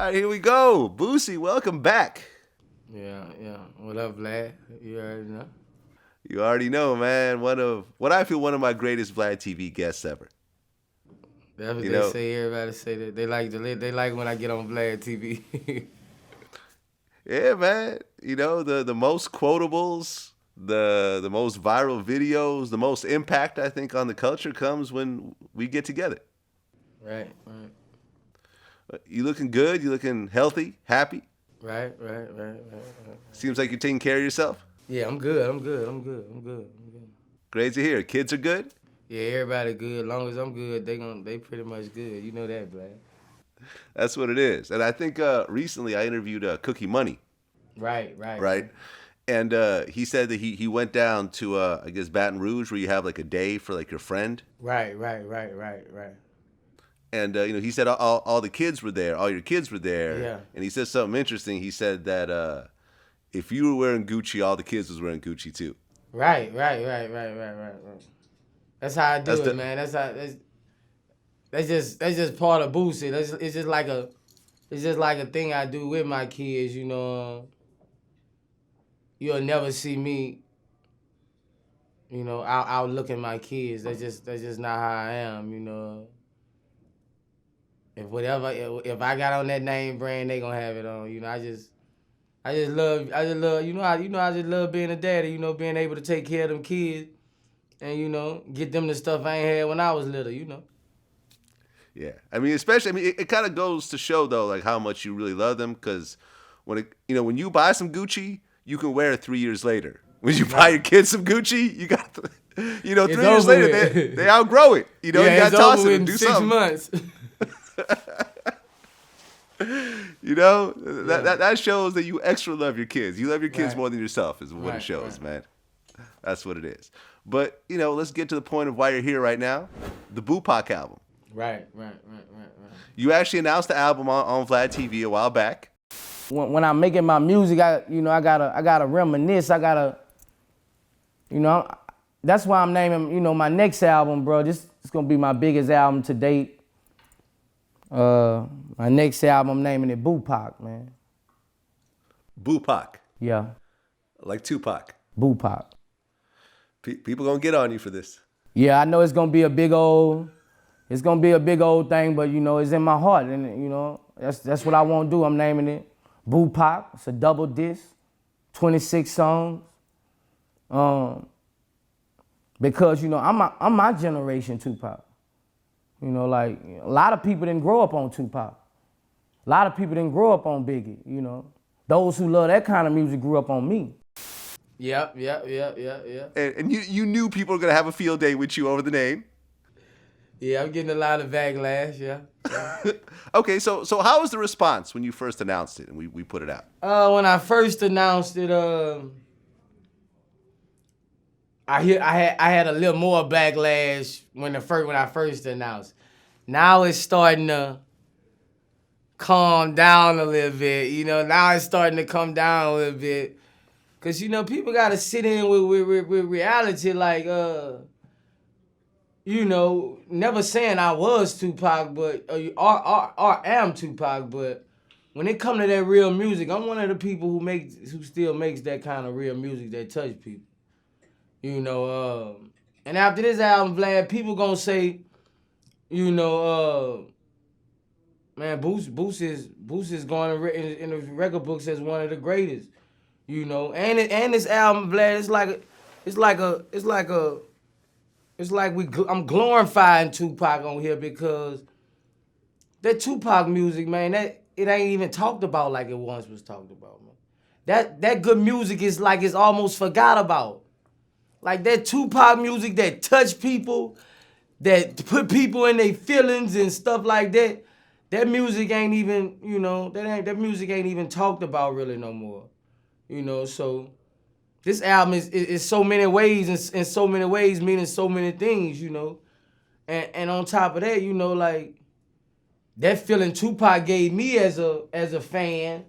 right, here we go. Boosie, welcome back. Yeah. What up, Vlad? You already know. You already know, man. What I feel one of my greatest Vlad TV guests ever. That's what You they know, say. Everybody say that they like when I get on Vlad TV. yeah, man. The most quotables, the most viral videos, the most impact I think on the culture comes when we get together. Right. You looking good? You looking healthy? Happy? Right. Seems like you're taking care of yourself. Yeah, I'm good. I'm good. Great to hear. Kids are good. Yeah, everybody good. As long as I'm good, they pretty much good. You know that, Vlad. That's what it is. And I think recently I interviewed Cookie Money. Right. And he said that he went down to I guess Baton Rouge where you have like a day for like your friend. Right. And he said all the kids were there, all your kids were there. Yeah. And he said something interesting. He said that if you were wearing Gucci, all the kids was wearing Gucci too. Right. That's how I do That's it, man. That's just part of Boosie. It's just like a thing I do with my kids. You'll never see me, out looking my kids. That's just not how I am. If I got on that name brand, they gonna have it on. I just love, I just love being a daddy. Being able to take care of them kids, and get them the stuff I ain't had when I was little. Yeah, especially it kind of goes to show though like how much you really love them because when when you buy some Gucci, you can wear it 3 years later. When you buy your kids some Gucci, you got 3 years later they outgrow it. You got to toss it and do 6 something. months. That shows that you extra love your kids. You love your kids more than yourself is what it shows, man. That's what it is. But let's get to the point of why you're here right now. The Bupac album. Right. You actually announced the album on Vlad TV a while back. When I'm making my music, I gotta reminisce. That's why I'm naming my next album, bro. This is gonna be my biggest album to date. My next album, I'm naming it Bupac, man. Bupac. Yeah. Like Tupac. Bupac. People gonna get on you for this. Yeah, I know it's gonna be a big old thing, but it's in my heart, and that's what I want to do. I'm naming it Bupac. It's a double disc, 26 songs. Because I'm my generation Tupac. Like a lot of people didn't grow up on Tupac. A lot of people didn't grow up on Biggie. Those who love that kind of music grew up on me. Yep. And you knew people were gonna have a field day with you over the name. Yeah, I'm getting a lot of backlash, yeah. Okay, so how was the response when you first announced it and we put it out? When I first announced it, I had a little more backlash when I first announced. Now it's starting to calm down a little bit, Now it's starting to come down a little bit, cause people gotta sit in with reality, like never saying I was Tupac, but or am Tupac, but when it come to that real music, I'm one of the people who still makes that kind of real music that touch people. And after this album, Vlad, people gonna say, man, Boosie is going in the record books as one of the greatest. And this album, Vlad, I'm glorifying Tupac on here because that Tupac music, man, that it ain't even talked about like it once was talked about, man. That good music is like it's almost forgot about. Like that Tupac music that touch people, that put people in their feelings and stuff like that. That music ain't even, that music ain't even talked about really no more. So this album is so many ways and so many ways meaning so many things, And on top of that, like that feeling Tupac gave me as a fan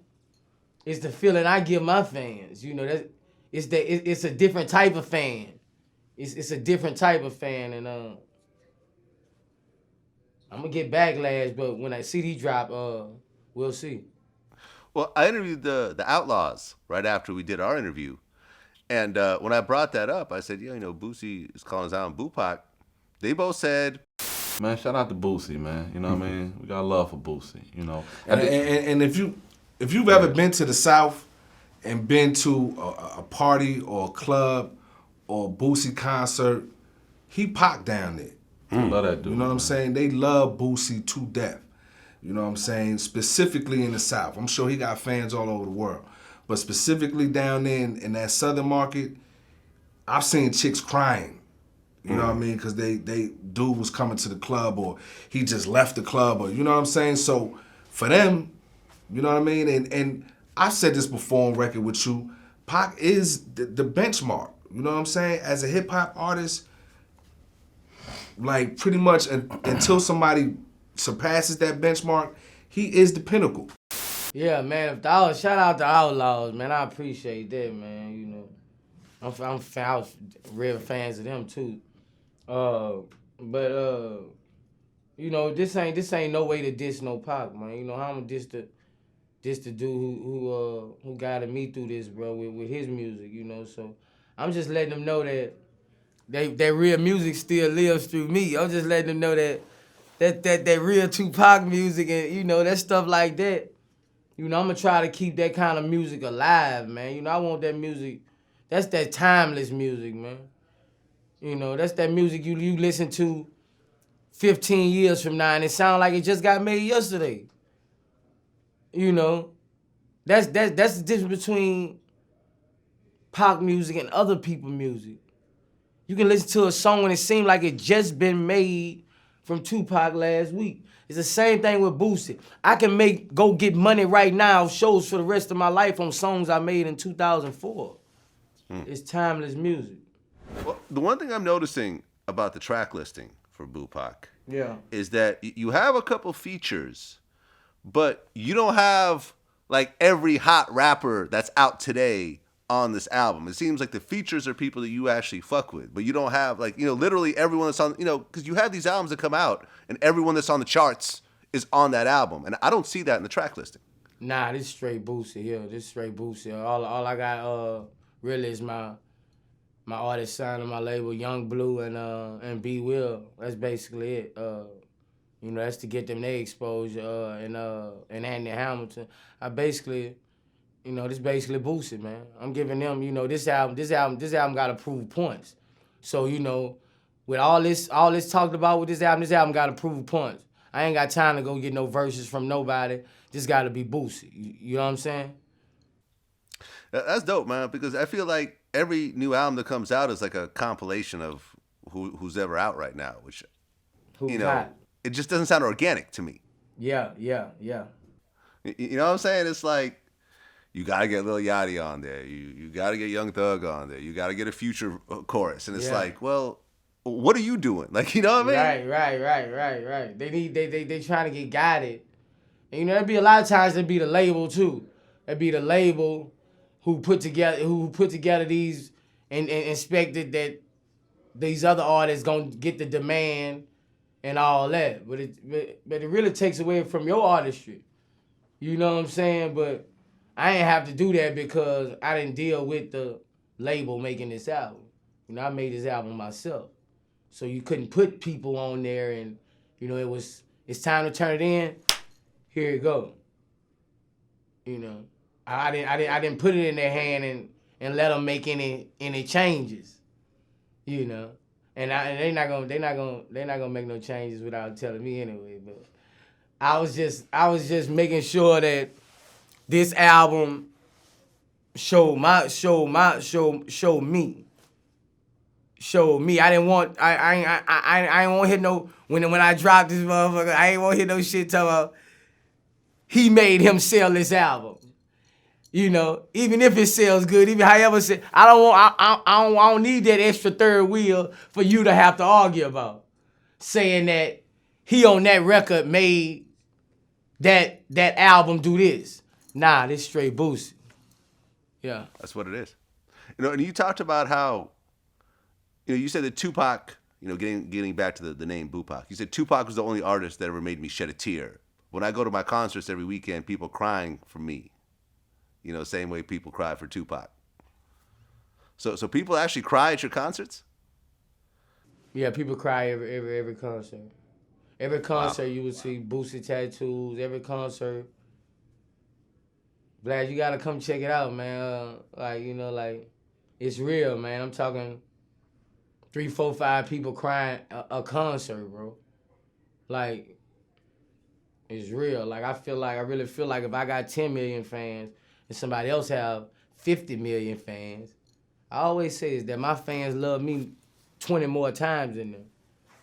is the feeling I give my fans. It's a different type of fan. It's a different type of fan, and I'm gonna get backlash, but when I CD drop, we'll see. Well, I interviewed the Outlaws right after we did our interview. And when I brought that up, I said, Boosie is calling his album Bupac. They both said, man, shout out to Boosie, man. You know what I mean? We got love for Boosie, you know. And if you've ever been to the South and been to a party or a club or a Boosie concert, he Pac down there. I love that dude. You know what I'm saying? They love Boosie to death. You know what I'm saying? Specifically in the South. I'm sure he got fans all over the world. But specifically down there in that Southern market, I've seen chicks crying. You know what I mean? Because dude was coming to the club or he just left the club or, you know what I'm saying? So for them, you know what I mean? And I've said this before on record with you, Pac is the benchmark. You know what I'm saying? As a hip hop artist, like pretty much until somebody surpasses that benchmark, he is the pinnacle. Yeah, man. Shout out to Outlaws, man. I appreciate that, man. You know, I was real fans of them too. You know, this ain't no way to diss no Pac, man. You know, how I'm diss the dude who guided me through this, bro, with his music. You know, so I'm just letting them know that that real music still lives through me. I'm just letting them know that real Tupac music and, you know, that stuff like that. You know, I'm gonna try to keep that kind of music alive, man. You know, I want that music, that's that timeless music, man. You know, that's that music you listen to 15 years from now and it sound like it just got made yesterday. You know, that's the difference between Pac music and other people's music. You can listen to a song and it seems like it just been made from Tupac last week. It's the same thing with Boosie. I can go get money right now, shows for the rest of my life on songs I made in 2004. It's timeless music. Well, the one thing I'm noticing about the track listing for Bupac is that you have a couple features, but you don't have like every hot rapper that's out today on this album. It seems like the features are people that you actually fuck with, but you don't have like, literally everyone that's on, because you have these albums that come out and everyone that's on the charts is on that album. And I don't see that in the track listing. Nah, this is straight Boosie here. This is straight Boosie. All I got really is my artist signed on my label, Young Blue and B Will. That's basically it. That's to get them their exposure and Andy Hamilton. I basically, this basically Boosie, man. I'm giving them, this album gotta prove points. So, with all this talked about with this album gotta prove points. I ain't got time to go get no verses from nobody. This gotta be Boosie. You know what I'm saying? That's dope, man, because I feel like every new album that comes out is like a compilation of who's ever out right now, which, Who's hot? It just doesn't sound organic to me. Yeah. You know what I'm saying? It's like, you got to get Lil Yachty on there. You got to get Young Thug on there. You got to get a Future chorus. And it's like, well, what are you doing? Like, you know what I mean? Right. They trying to get guided. And, there'd be a lot of times there'd be the label too. There'd be the label who put together these and expected that these other artists gonna get the demand and all that. But it really takes away from your artistry. You know what I'm saying? But I ain't have to do that because I didn't deal with the label making this album. I made this album myself. So you couldn't put people on there and, it's time to turn it in, here it go. I didn't put it in their hand and let them make any changes. And they're not gonna make no changes without telling me anyway. But I was just making sure that this album showed me. I didn't want I ain't want to hit no when I dropped this motherfucker. I ain't want to hit no shit talking about he made him sell this album. Even if it sells good, even however I don't need that extra third wheel for you to have to argue about. Saying that he on that record made that album do this. Nah, this straight Boosie. Yeah. That's what it is. And you talked about how, you said that Tupac, getting back to the name Bupac, you said Tupac was the only artist that ever made me shed a tear when I go to my concerts every weekend, people crying for me. You know, same way people cry for Tupac. So people actually cry at your concerts? Yeah, people cry every concert. Every concert Wow. you would see Boosie tattoos. Every concert. Vlad, you gotta come check it out, man. Like it's real, man. I'm talking 3, 4, 5 people crying a concert, bro. Like it's real. Like I really feel like if I got 10 million fans and somebody else have 50 million fans, I always say is that my fans love me 20 more times than them.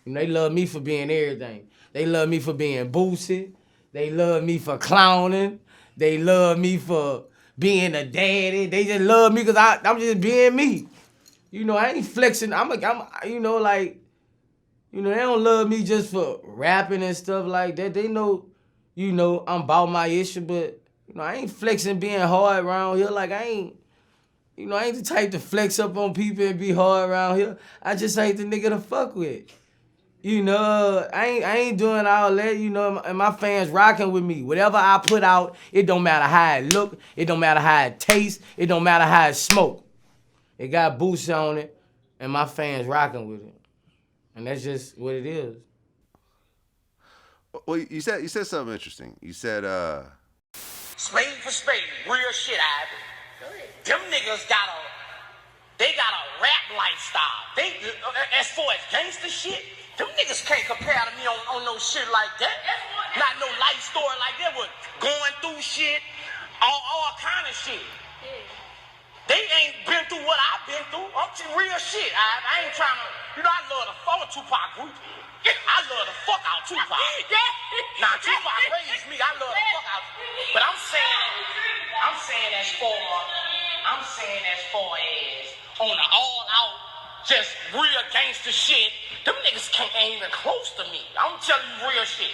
You know, they love me for being everything. They love me for being Boosie. They love me for clowning. They love me for being a daddy. They just love me because I'm just being me. You know, I ain't flexing. They don't love me just for rapping and stuff like that. They know, I'm about my issue, but, I ain't flexing being hard around here. Like, I ain't the type to flex up on people and be hard around here. I just ain't the nigga to fuck with. I ain't doing all that, and my fans rocking with me. Whatever I put out, it don't matter how it look, it don't matter how it tastes, it don't matter how it smoke. It got Boosie on it, and my fans rocking with it. And that's just what it is. Well, you said something interesting. You said, Spade for spade, real shit, Ivy. Them niggas got a rap lifestyle. As far as gangster shit, them niggas can't compare to me on no shit like that. Not no life story like that with going through shit, all kind of shit. They ain't been through what I've been through. I'm just real shit. I ain't trying to, I love the fuck with Tupac group. I love the fuck out Tupac. Now Tupac raised me. I love the fuck out. But I'm saying as far as on the all out, just real gangster shit, them niggas ain't even close to me. I'm telling you real shit.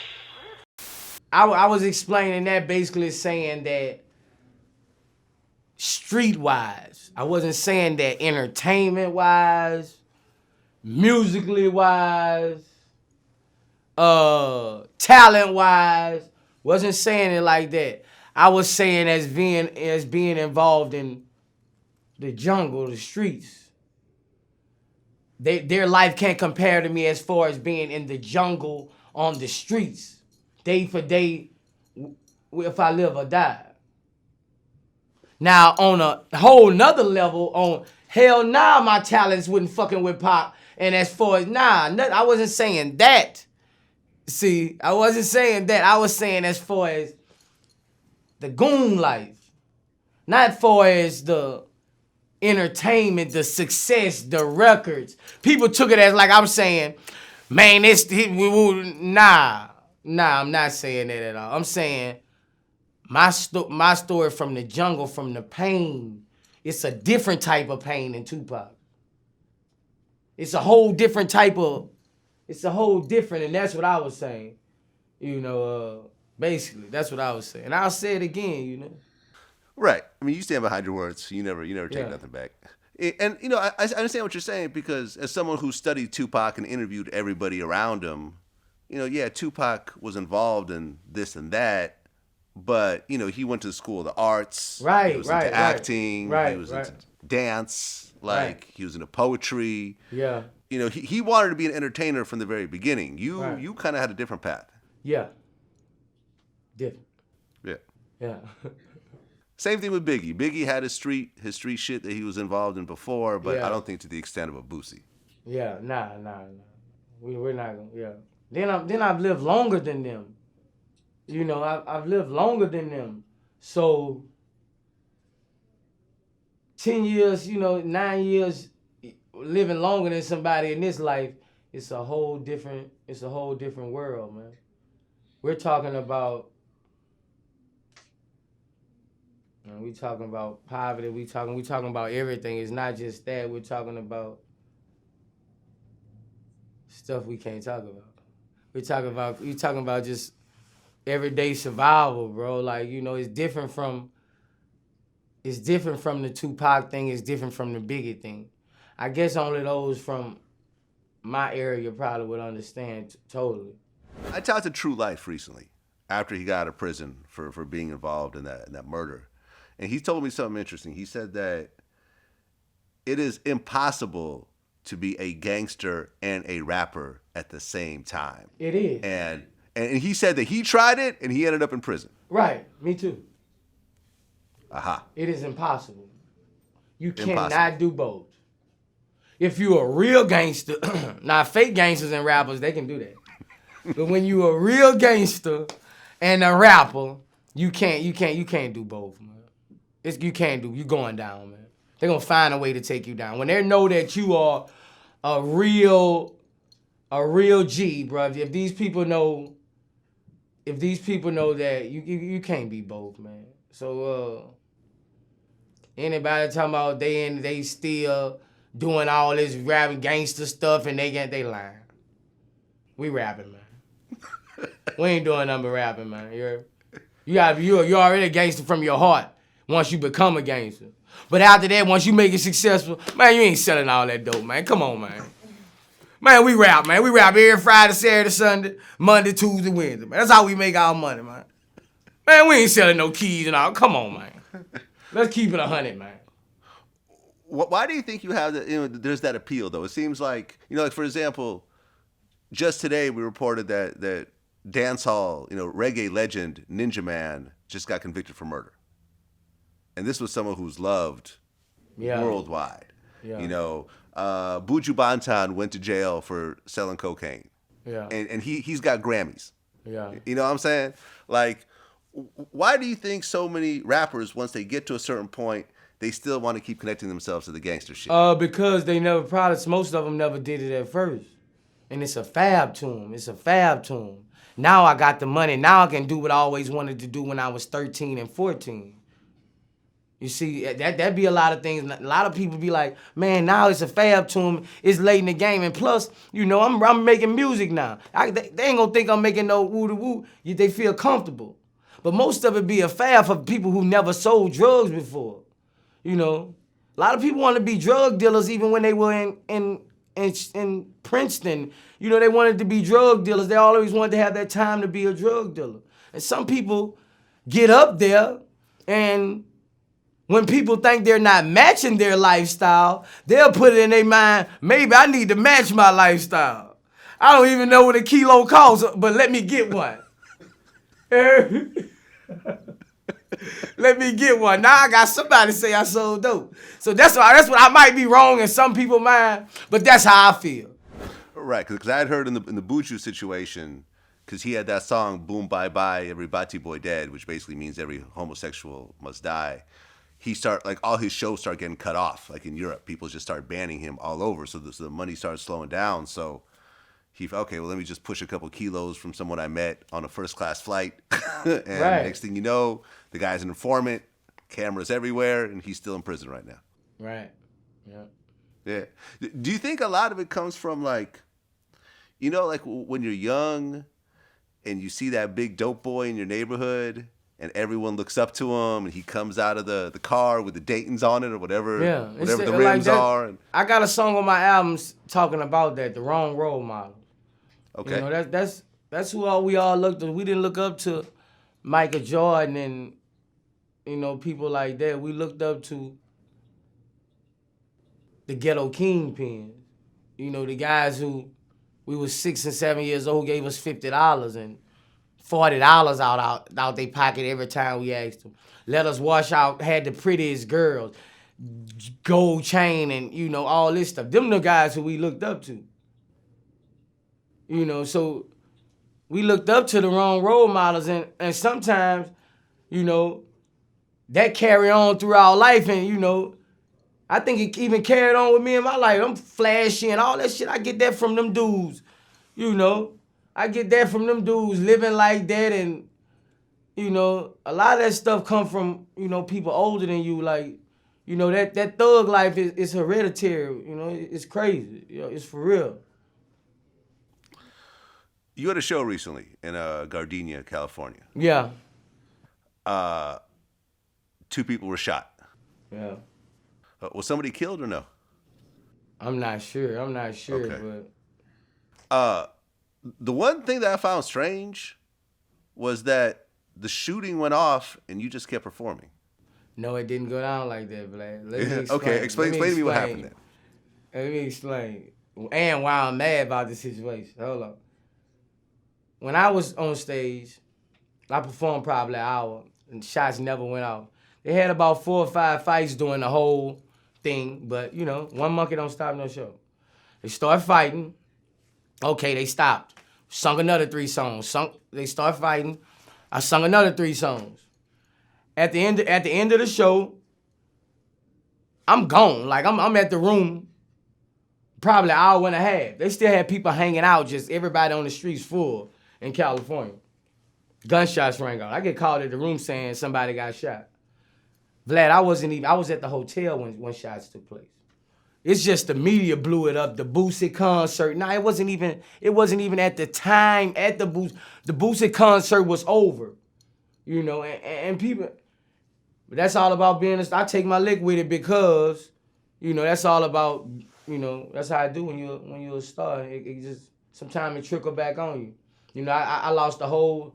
I was explaining that, basically saying that street-wise, I wasn't saying that entertainment-wise, musically-wise, talent-wise, wasn't saying it like that. I was saying as being involved in the jungle, the streets. Their life can't compare to me as far as being in the jungle on the streets, day for day, if I live or die. Now, on a whole nother level, hell nah, my talents wouldn't fucking with Pop. And as far as, I wasn't saying that. See, I wasn't saying that. I was saying as far as the goon life. Not for as the entertainment, the success, the records. People took it as like I'm saying, man, nah, I'm not saying that at all. I'm saying my story from the jungle, from the pain, it's a different type of pain than Tupac. It's a whole different, and that's what I was saying. Basically, that's what I was saying. And I'll say it again, right. I mean, you stand behind your words. You never take nothing back. And, I understand what you're saying because as someone who studied Tupac and interviewed everybody around him, Tupac was involved in this and that, but, he went to the school of the arts. Right, he was into acting. Right, he was into dance. He was into poetry. Yeah. He wanted to be an entertainer from the very beginning. You kind of had a different path. Yeah. Different. Yeah. Yeah. Same thing with Biggie. Biggie had his street shit that he was involved in before, but Yeah. I don't think to the extent of a Boosie. Yeah, nah. We're not gonna. Yeah. Then I've lived longer than them. I've lived longer than them. So 10 years, 9 years living longer than somebody in this life, it's a whole different world, man. We're talking about poverty, we talking about everything. It's not just that. We're talking about stuff we can't talk about. We talking about just everyday survival, bro. Like, it's different from the Tupac thing, it's different from the Biggie thing. I guess only those from my area probably would understand totally. I talked to True Life recently. after he got out of prison for being involved in that murder. And he told me something interesting. He said that it is impossible to be a gangster and a rapper at the same time. It is. And he said that he tried it and he ended up in prison. Right. Me too. Aha. It is impossible. You Impossible. cannot do both. If you a real gangster, now fake gangsters and rappers, they can do that. But when you a real gangster and a rapper, you can't do both, man. You going down, man. They're gonna find a way to take you down. When they know that you are a real G, bro. If these people know that you can't be both, man. So anybody talking about they still doing all this rapping gangster stuff and they lying. We rapping, man. We ain't doing nothing but rapping, man. You already a gangster from your heart once you become a gangster. But after that, once you make it successful, man, you ain't selling all that dope, man. Come on, man. Man, we rap, man. We rap every Friday, Saturday, Sunday, Monday, Tuesday, Wednesday, man. That's how we make our money, man. Man, we ain't selling no keys and all. Come on, man. Let's keep it 100, man. Why do you think you have there's that appeal, though? It seems like, like, for example, just today we reported that dancehall, reggae legend Ninja Man just got convicted for murder. And this was someone who's loved worldwide. Yeah. Buju Banton went to jail for selling cocaine. Yeah. And he's got Grammys. Yeah. You know what I'm saying? Like, why do you think so many rappers, once they get to a certain point, they still want to keep connecting themselves to the gangster shit? Because most of them never did it at first. And it's a fab to them. Now I got the money. Now I can do what I always wanted to do when I was 13 and 14. You see, that be a lot of things. A lot of people be like, man, now it's a fab to them. It's late in the game. And plus, I'm making music now. They ain't gonna think I'm making no woo-to-woo. They feel comfortable. But most of it be a fab for people who never sold drugs before. A lot of people want to be drug dealers even when they were in Princeton. They wanted to be drug dealers. They always wanted to have that time to be a drug dealer. And some people get up there, and when people think they're not matching their lifestyle, they'll put it in their mind, maybe I need to match my lifestyle. I don't even know what a kilo costs, but let me get one. Let me get one. Now I got somebody say I sold dope. So that's what I might be wrong in some people's mind, but that's how I feel. Right, because I had heard in the Buju situation, because he had that song "Boom Bye Bye, Every Bati Boy Dead," which basically means every homosexual must die. All his shows start getting cut off. Like in Europe, people just start banning him all over. So the money starts slowing down. So he thought, okay, well, let me just push a couple kilos from someone I met on a first-class flight. And next thing you know, the guy's an informant, cameras everywhere, and he's still in prison right now. Right. Yeah. Yeah. Do you think a lot of it comes from like when you're young and you see that big dope boy in your neighborhood and everyone looks up to him and he comes out of the car with the Dayton's on it or whatever the rims are? And I got a song on my albums talking about that, the wrong role model. Okay. That's who we all looked at. We didn't look up to Michael Jordan and people like that. We looked up to the ghetto kingpins. The guys who we was 6 and 7 years old gave us $50 and $40 out their pocket every time we asked them. Let us wash out, had the prettiest girls, gold chain and, all this stuff. Them the guys who we looked up to. So we looked up to the wrong role models and sometimes, that carry on through our life and, I think it even carried on with me in my life. I'm flashy and all that shit. I get that from them dudes, I get that from them dudes living like that and, a lot of that stuff come from, people older than you. Like, that thug life is hereditary. It's crazy. It's for real. You had a show recently in Gardenia, California. Yeah. 2 people were shot. Yeah. Was somebody killed or no? I'm not sure, okay. but... The one thing that I found strange was that the shooting went off and you just kept performing. No, it didn't go down like that, Vlad. Let me explain. Okay, explain to me what happened then. Let me explain. And why I'm mad about the situation. Hold on. When I was on stage, I performed probably an hour, and shots never went off. They had about 4 or 5 fights during the whole thing, but, you know, one monkey don't stop no show. They start fighting. Okay, they stopped. Sung another 3 songs. They start fighting. I sung another 3 songs. At the end of the show, I'm gone. Like, I'm at the room probably an hour and a half. They still had people hanging out, just everybody on the streets full in California. Gunshots rang out. I get called at the room saying somebody got shot. Vlad, I was at the hotel when shots took place. It's just the media blew it up. The Boosie concert. Nah, it wasn't even at the time at the Boosie concert was over. You know, and people, but that's all about being, I take my lick with it because, you know, that's all about, you know, that's how I do when you're a star. It just, sometimes it trickle back on you. You know, I lost the whole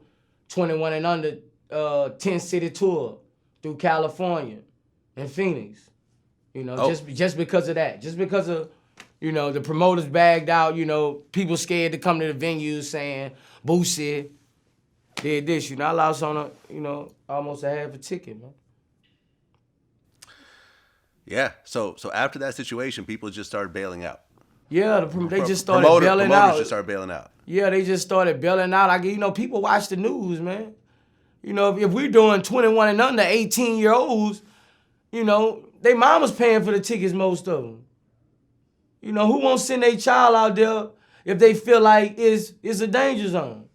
21 and under 10-city tour through California and Phoenix. You know, just because of that. Just because of, you know, the promoters bagged out, you know, people scared to come to the venues saying, Boosie did this. You know, I lost on almost a half a ticket, man. Yeah. So after that situation, people just started bailing out. Yeah, they just started bailing out. Promoters just started bailing out. Yeah, they just started bailing out. You know, people watch the news, man. You know, if we're doing 21 and under, 18-year-olds, you know, they mama's paying for the tickets, most of them. You know, who won't send their child out there if they feel like it's a danger zone?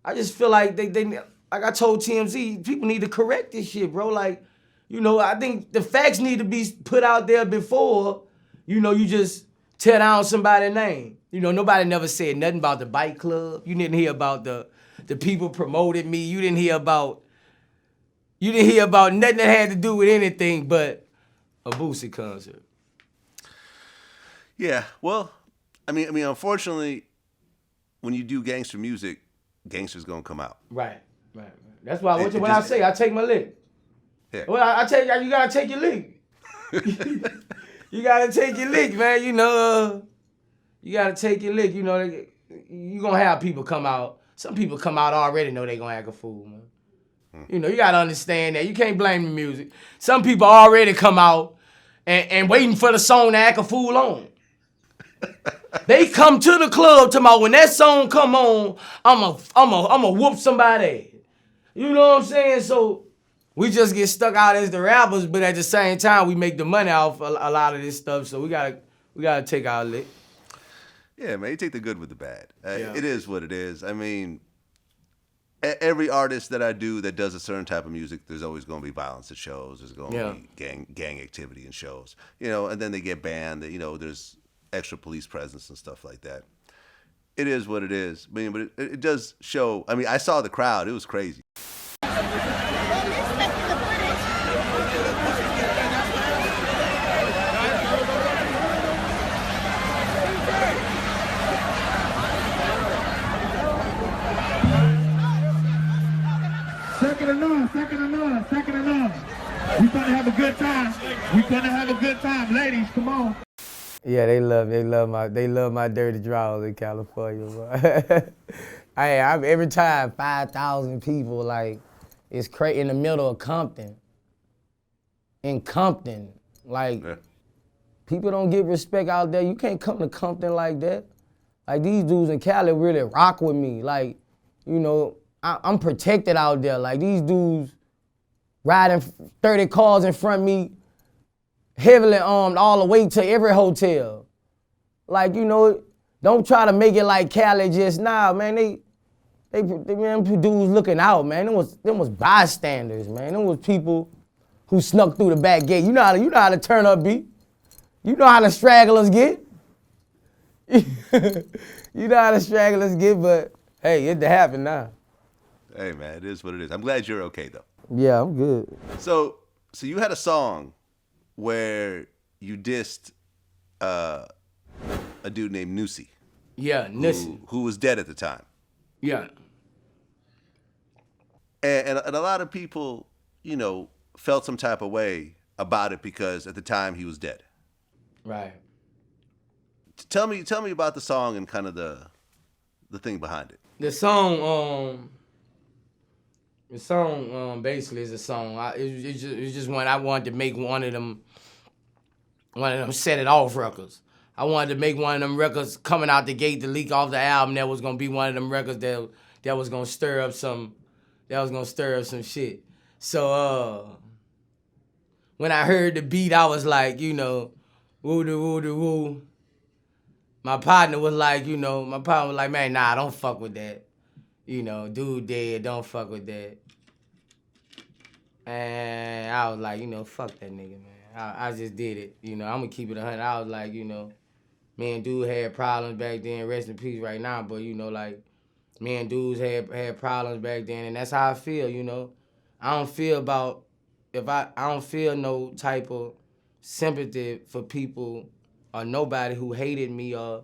I just feel like they like I told TMZ, people need to correct this shit, bro. Like, you know, I think the facts need to be put out there before, you know, you just tear down somebody's name. You know, nobody never said nothing about the bike club. You didn't hear about the people promoted me. You didn't hear about nothing that had to do with anything but a Boosie concert. Yeah, well, I mean, unfortunately, when you do gangster music, gangster's gonna come out. Right. That's why when I say I take my lick. Yeah. Well, I tell you, you gotta take your lick. You gotta take your lick, man. You know, you gotta take your lick. You know, you gonna have people come out. Some people come out already know they gonna act a fool, man. You know, you gotta understand that. You can't blame the music. Some people already come out and waiting for the song to act a fool on. They come to the club talking about when that song come on, I'ma whoop somebody. You know what I'm saying? So we just get stuck out as the rappers, but at the same time we make the money off a lot of this stuff. So we gotta take our lick. Yeah, man, you take the good with the bad. Yeah. It is what it is. I mean, every artist that I do that does a certain type of music, there's always going to be violence at shows. There's going to be gang activity in shows. You know, and then they get banned. You know, there's extra police presence and stuff like that. It is what it is. I mean, but it does show. I mean, I saw the crowd. It was crazy. Second and none. We gonna have a good time. We gonna have a good time, ladies. Come on. Yeah, they love my dirty draws in California. Hey, every time 5,000 people, like, it's crazy in the middle of Compton. In Compton, like, people don't get respect out there. You can't come to Compton like that. Like, these dudes in Cali really rock with me. Like, you know, I'm protected out there. Like, these dudes riding 30 cars in front of me, heavily armed all the way to every hotel. Like, you know, don't try to make it like Cali just now, man. They dudes looking out, man. Them was bystanders, man. Them was people who snuck through the back gate. You know how to turn up beat. You know how the stragglers get. You know how the stragglers get, but hey, it happened now. Hey, man, it is what it is. I'm glad you're okay, though. Yeah, I'm good. So you had a song where you dissed a dude named Nussie. Yeah, Nussie. Who was dead at the time. Yeah. And a lot of people, you know, felt some type of way about it because at the time he was dead. Right. Tell me about the song and kind of the thing behind it. The song basically is a song. It's just one I wanted to make one of them set it off records. I wanted to make one of them records coming out the gate to leak off the album that was gonna be one of them records that was gonna stir up some shit. So when I heard the beat, I was like, you know, woo de woo de woo. My partner was like, man, nah, don't fuck with that. You know, dude dead, don't fuck with that. And I was like, fuck that nigga, man. I just did it. I'm gonna keep it 100. I was like, me and dude had problems back then. Rest in peace right now, but me and dudes had problems back then, and that's how I feel. I don't feel I don't feel no type of sympathy for people or nobody who hated me or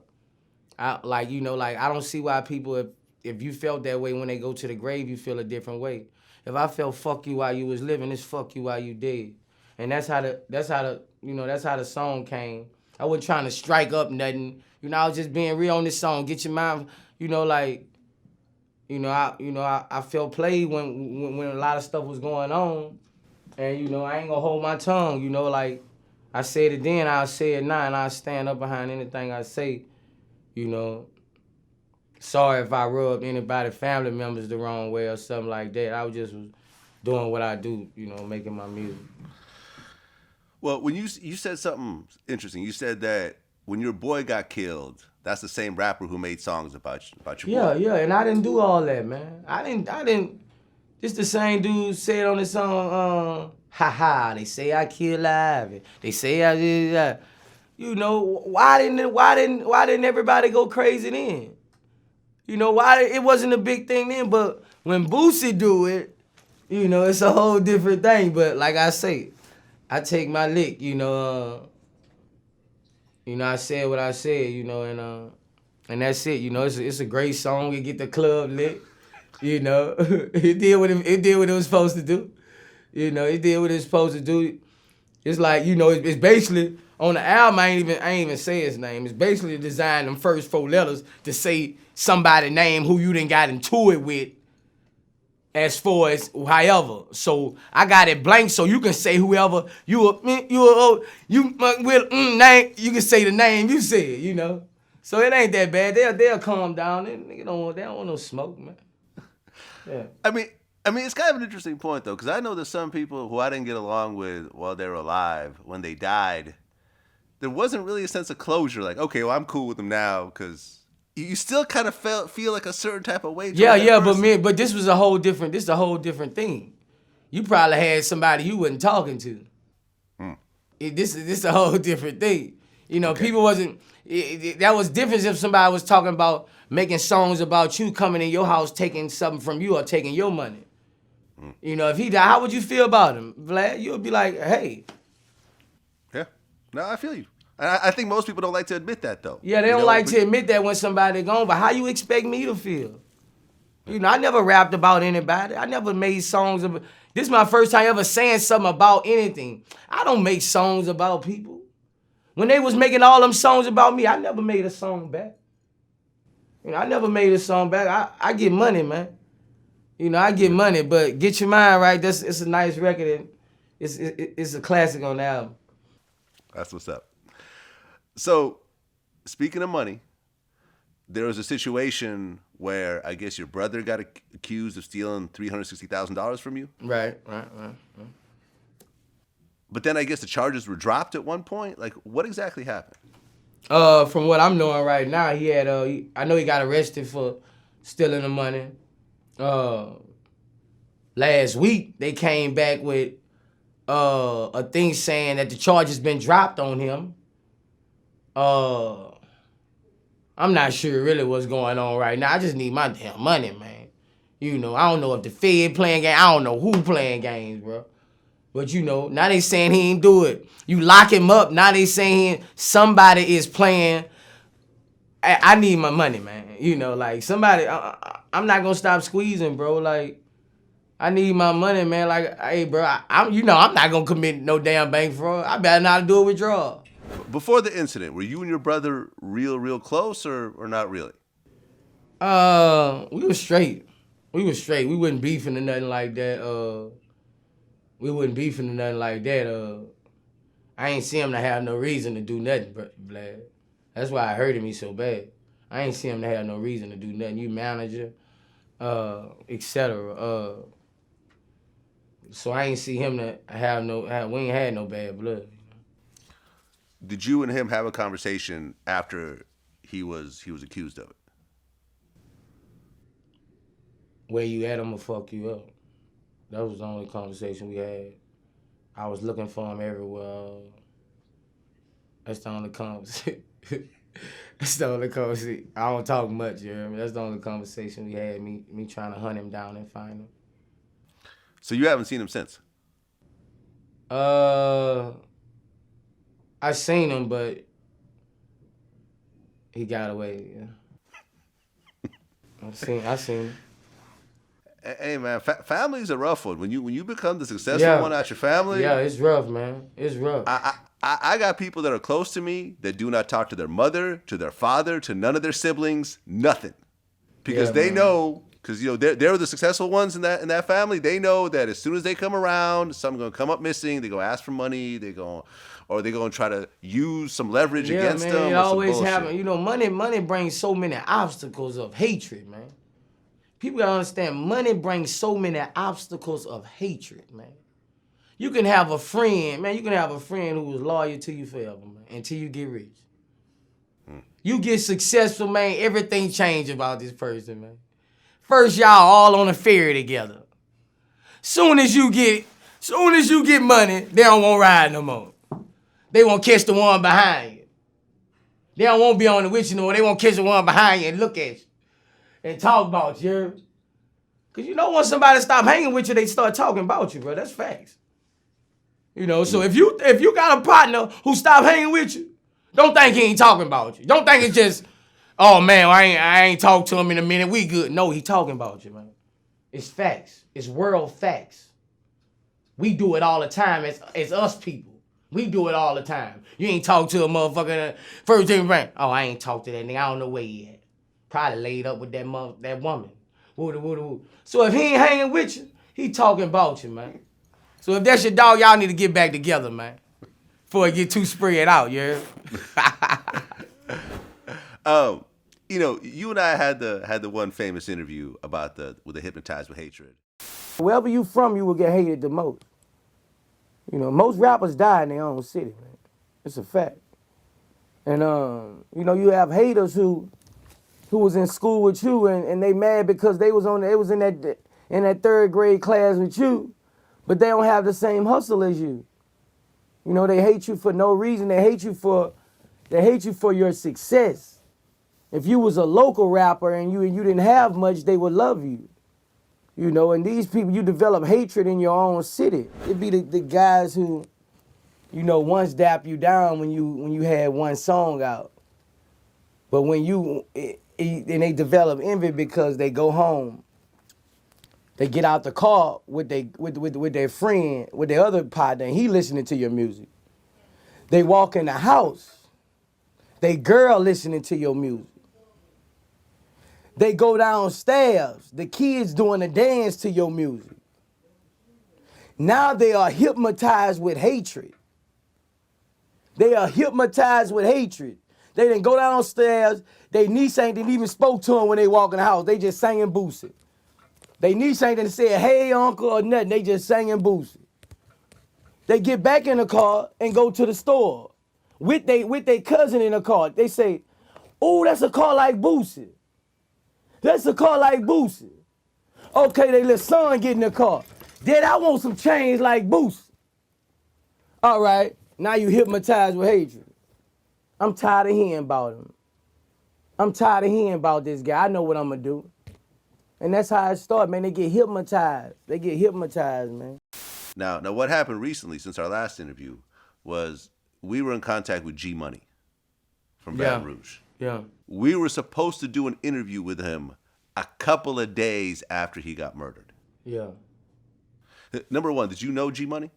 I don't see why people if you felt that way when they go to the grave, you feel a different way. If I felt fuck you while you was living, it's fuck you while you dead. And that's how the song came. I wasn't trying to strike up nothing. I was just being real on this song. Get your mind, I felt played when a lot of stuff was going on. And I ain't gonna hold my tongue, I said it then, I'll say it now, and I'll stand up behind anything I say, Sorry if I rubbed anybody, family members the wrong way or something like that. I was just doing what I do, making my music. Well, when you said something interesting, you said that when your boy got killed, that's the same rapper who made songs about your boy. Yeah, and I didn't do all that, man. I didn't. This the same dude said on the song, they say I killed Ivy. They say I did that. Why didn't everybody go crazy then? Why it wasn't a big thing then, but when Boosie do it, it's a whole different thing. But like I say, I take my lick, I said what I said, and that's it. It's a great song. It get the club lit. It did what it was supposed to do. It did what it was supposed to do. It's like, it's basically on the album. I ain't even say his name. It's basically designed them first 4 letters to say somebody's name who you done got into it with. As far as however, so I got it blank, so you can say whoever name. You can say the name you said, So it ain't that bad. They'll calm down. They don't want no smoke, man. Yeah. I mean, it's kind of an interesting point though, because I know there's some people who I didn't get along with while they were alive. When they died, there wasn't really a sense of closure. Like, okay, well, I'm cool with them now because. You still kind of feel like a certain type of way. But this was a whole different thing. You probably had somebody you wasn't talking to. This is a whole different thing. Okay. People wasn't. That was different if somebody was talking about making songs about you coming in your house, taking something from you or taking your money. If he died, how would you feel about him, Vlad? You would be like, hey. Yeah. No, I feel you. I think most people don't like to admit that, though. Yeah, they don't like to admit that when somebody gone, but how you expect me to feel? I never rapped about anybody. I never made songs about... This is my first time ever saying something about anything. I don't make songs about people. When they was making all them songs about me, I never made a song back. I never made a song back. I get money, man. I get money, but Get Your Mind Right, it's a nice record, and it's a classic on the album. That's what's up. So, speaking of money, there was a situation where I guess your brother got accused of stealing $360,000 from you. Right. But then I guess the charges were dropped at one point. Like, what exactly happened? From what I'm knowing right now, he had I know he got arrested for stealing the money. Last week they came back with a thing saying that the charge has been dropped on him. I'm not sure really what's going on right now. I just need my damn money, man. I don't know if the Fed playing games. I don't know who playing games, bro. But now they saying he ain't do it. You lock him up. Now they saying somebody is playing. I need my money, man. Somebody. I'm not gonna stop squeezing, bro. I need my money, man. Like, hey, bro, I'm not gonna commit no damn bank fraud. I better not do a withdrawal. Before the incident, were you and your brother real close or not really? We was straight. We wasn't beefing or nothing like that. I ain't see him to have no reason to do nothing, Vlad. That's why it hurted me so bad. I ain't see him to have no reason to do nothing. You manager, etc. So I ain't see him to we ain't had no bad blood. Did you and him have a conversation after he was accused of it? Where you at, I'ma fuck you up. That was the only conversation we had. I was looking for him everywhere. That's the only conversation. That's the only conversation. I don't talk much, you hear me? That's the only conversation we had, me trying to hunt him down and find him. So you haven't seen him since? I seen him, but he got away, yeah. I seen him. Hey man, family's a rough one. When you become the successful one out your family, yeah, it's rough, man. It's rough. I got people that are close to me that do not talk to their mother, to their father, to none of their siblings, nothing, because they know, because they're the successful ones in that family. They know that as soon as they come around, something's gonna come up missing. They go ask for money. They go and try to use some leverage against them. It always happens. Money brings so many obstacles of hatred, man. People gotta understand, money brings so many obstacles of hatred, man. You can have a friend, man. You can have a friend who was loyal to you forever, man, until you get rich. You get successful, man. Everything changes about this person, man. First, y'all all on a ferry together. Soon as you get money, they don't want to ride no more. They won't catch the one behind you. They don't want to be on the with you no more. They won't catch the one behind you and look at you and talk about you. Because once somebody stop hanging with you, they start talking about you, bro. That's facts. So if you got a partner who stop hanging with you, don't think he ain't talking about you. Don't think it's just, oh man, I ain't talked to him in a minute, we good. No, he talking about you, man. It's facts. It's world facts. We do it all the time as us people. We do it all the time. You ain't talk to a motherfucker first thing right. Oh, I ain't talked to that nigga. I don't know where he at. Probably laid up with that woman. Woo. So if he ain't hanging with you, he talking about you, man. So if that's your dog, y'all need to get back together, man. Before it get too spread out, yeah. You and I had the one famous interview about the Hypnotized with Hatred. Wherever you from, you will get hated the most. Most rappers die in their own city, man. It's a fact. And you have haters who was in school with you and they mad because they was in that third grade class with you, but they don't have the same hustle as you. They hate you for no reason. They hate you for your success. If you was a local rapper and you didn't have much, they would love you. And these people, you develop hatred in your own city. It'd be the guys who, once dap you down when you had one song out. But when and they develop envy because they go home, they get out the car with their friend, with their other partner, and he listening to your music. They walk in the house, they girl listening to your music. They go downstairs, the kids doing a dance to your music. Now they are hypnotized with hatred. They are hypnotized with hatred. They didn't go downstairs. They niece didn't even spoke to them when they walk in the house. They just singing Boosie. They niece didn't say, hey, uncle, or nothing. They just singing Boosie. They get back in the car and go to the store with their cousin in the car. They say, oh, that's a car like Boosie. That's a car like Boosie. Okay, they let son get in the car. Dad, I want some chains like Boosie. All right, now you hypnotized with hatred. I'm tired of hearing about him. I'm tired of hearing about this guy. I know what I'm going to do. And that's how it started, man. They get hypnotized. They get hypnotized, man. Now, what happened recently since our last interview was we were in contact with G Money from Baton Rouge. Yeah. We were supposed to do an interview with him a couple of days after he got murdered. Yeah. Number one, did you know G Money?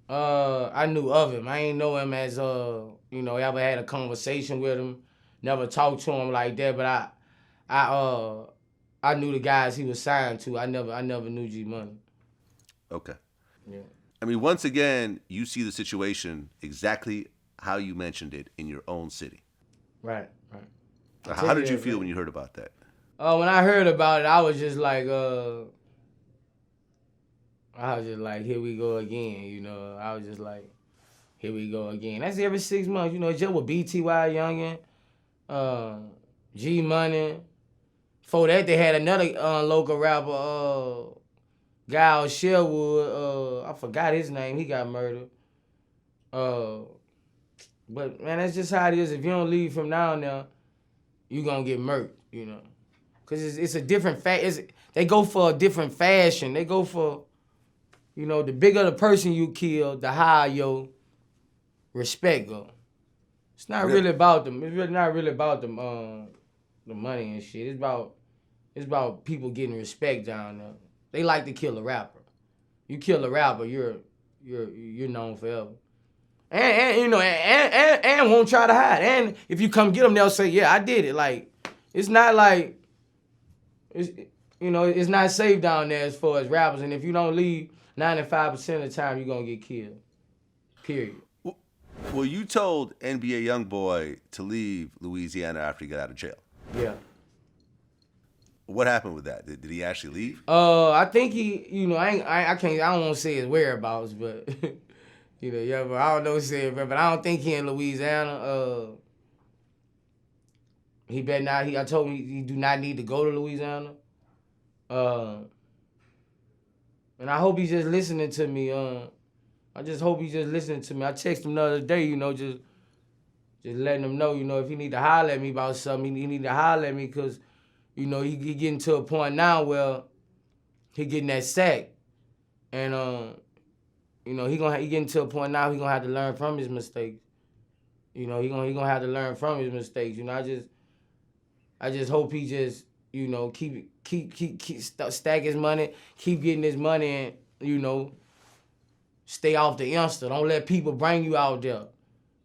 I knew of him. I ain't know him as ever had a conversation with him. Never talked to him like that. But I knew the guys he was signed to. I never knew G Money. Okay. Yeah. I mean, once again, you see the situation exactly how you mentioned it in your own city. Right. How did you feel when you heard about that? When I heard about it, I was just like, here we go again, I was just like, here we go again. That's every 6 months, just with BTY Youngin, G Money. Before that, they had another local rapper, guy out Sherwood, I forgot his name, he got murdered. But man, that's just how it is. If you don't leave from now and there, you gonna get murked, Cause it's a different they go for a different fashion. They go for, the bigger the person you kill, the higher your respect go. It's not really about them. It's really not really about them, the money and shit. It's about people getting respect down there. They like to kill a rapper. You kill a rapper, you're known forever. And won't try to hide. And if you come get them, they'll say, yeah, I did it. Like, it's not like, it's not safe down there as far as rappers. And if you don't leave, 95% of the time, you're going to get killed. Period. Well, you told NBA Youngboy to leave Louisiana after he got out of jail. Yeah. What happened with that? Did he actually leave? I think he, I don't want to say his whereabouts, but, but I don't know but I don't think he in Louisiana. He better not, I told him he do not need to go to Louisiana. And I hope he's just listening to me. I just hope he's just listening to me. I texted him the other day, just letting him know, if he need to holler at me about something, he need to holler at me because, he getting to a point now where he getting that sack. And, he getting to a point now he gonna have to learn from his mistakes. He gonna have to learn from his mistakes. I just hope he just, keep stack his money, keep getting his money and, stay off the youngster. Don't let people bring you out there.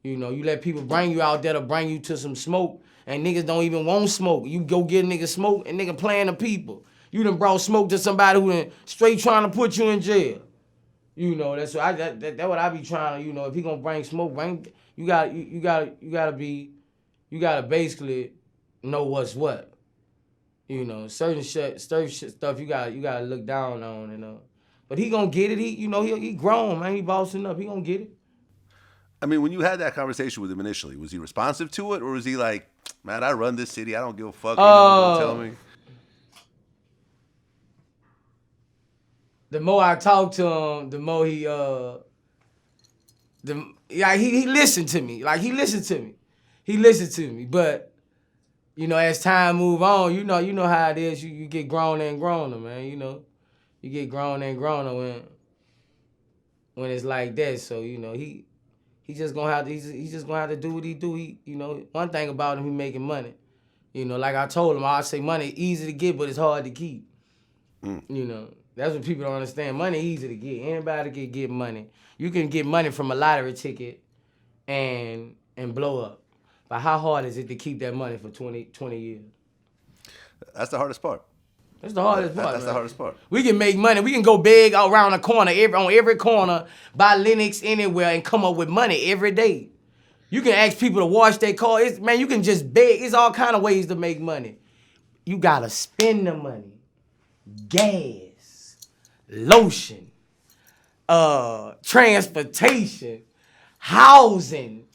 You let people bring you out there to bring you to some smoke and niggas don't even want smoke. You go get a nigga smoke and nigga playing the people. You done brought smoke to somebody who done straight trying to put you in jail. That's what that's what I be trying to, if he gonna bring smoke, you gotta basically know what's what. Certain stuff you gotta look down on and but he gonna get it. He grown, man. He bossing up. He gonna get it. I mean, when you had that conversation with him initially, was he responsive to it, or was he like, man, I run this city, I don't give a fuck, don't tell me? The more I talk to him, the more he listened to me. Like he listened to me. But as time move on, you know how it is. You get grown and growner, man. You get grown and growner when it's like that. So he's just gonna have to do what he do. One thing about him, he making money. Like I told him, I say money easy to get, but it's hard to keep. That's what people don't understand. Money easy to get. Anybody can get money. You can get money from a lottery ticket and blow up. But how hard is it to keep that money for 20 years? That's the hardest part. That's the hardest part. That's the hardest part. We can make money. We can go big around the corner, on every corner, buy Linux anywhere, and come up with money every day. You can ask people to wash their car. You can just beg. It's all kind of ways to make money. You gotta spend the money. Gas, lotion, transportation, housing,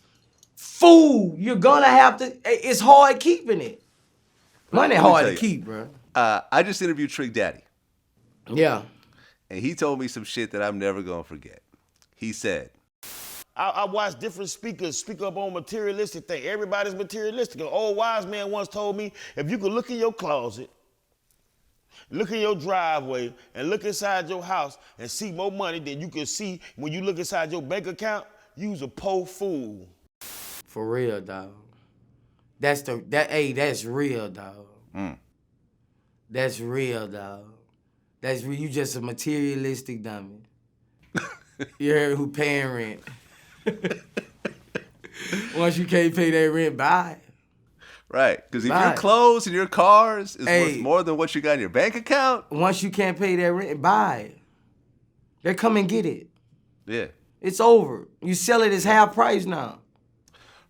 food. You're gonna have to. It's hard keeping it. Money hard to keep, bro. I just interviewed Trick Daddy. Yeah. And he told me some shit that I'm never gonna forget. He said, I watch different speakers speak up on materialistic things. Everybody's materialistic. An old wise man once told me, if you could look in your closet, look in your driveway, and look inside your house and see more money than you can see when you look inside your bank account, you's a poor fool. For real, dog. That's real, dog. That's real, dog. you just a materialistic dummy. You heard who paying rent. Once you can't pay that rent, buy it. Right, because if your clothes and your cars is Hey, worth more than what you got in your bank account. Once you can't pay that rent, buy it. They come and get it. Yeah. It's over. You sell it as half price now.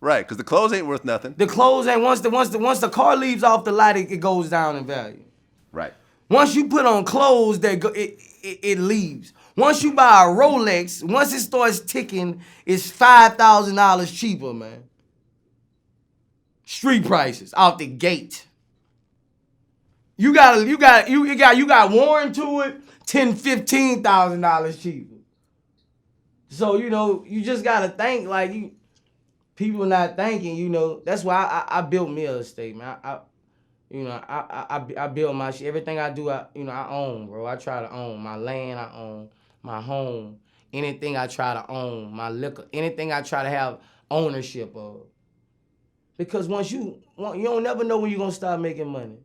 Right, because the clothes ain't worth nothing. The clothes ain't once the car leaves off the lot, it goes down in value. Right. Once you put on clothes, it leaves. Once you buy a Rolex, once it starts ticking, it's $5,000 cheaper, man. Street prices out the gate. You got worn to it, $10,000-$15,000 cheaper. So you just gotta think like people not thinking. That's why I built me a estate, man. I build my shit. Everything I do, I own, bro. I try to own my land. I own my home. Anything I try to own, my liquor. Anything I try to have ownership of. Because you don't never know when you're gonna start making money.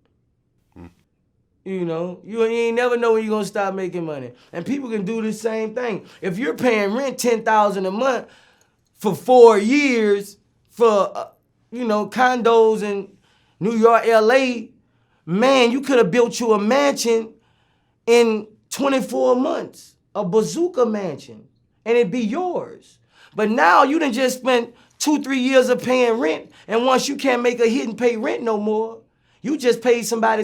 You ain't never know when you're gonna start making money. And people can do the same thing. If you're paying rent $10,000 a month for 4 years for condos in New York, LA, man, you could have built you a mansion in 24 months, a bazooka mansion, and it'd be yours. But now you done just spent 2-3 years of paying rent, and once you can't make a hit and pay rent no more, you just paid somebody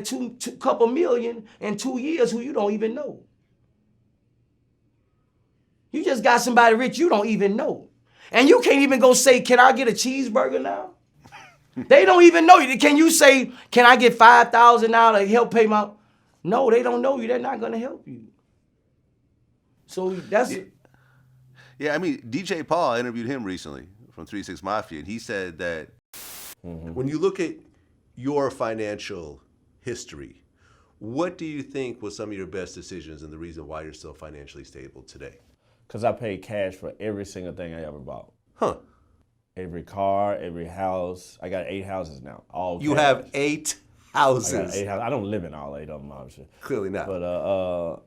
couple million in 2 years who you don't even know. You just got somebody rich you don't even know. And you can't even go say, can I get a cheeseburger now? They don't even know you. Can you say, can I get $5,000 to help pay my... No, they don't know you. They're not going to help you. So that's... Yeah, I mean, DJ Paul, I interviewed him recently from 3 6 Mafia, and he said that when you look at your financial history, what do you think was some of your best decisions and the reason why you're so financially stable today? Because I paid cash for every single thing I ever bought. Huh. Every car, every house. I got 8 houses now. All You cash. have 8 houses. I got 8 houses. I don't live in all 8 of them, obviously. Clearly not. But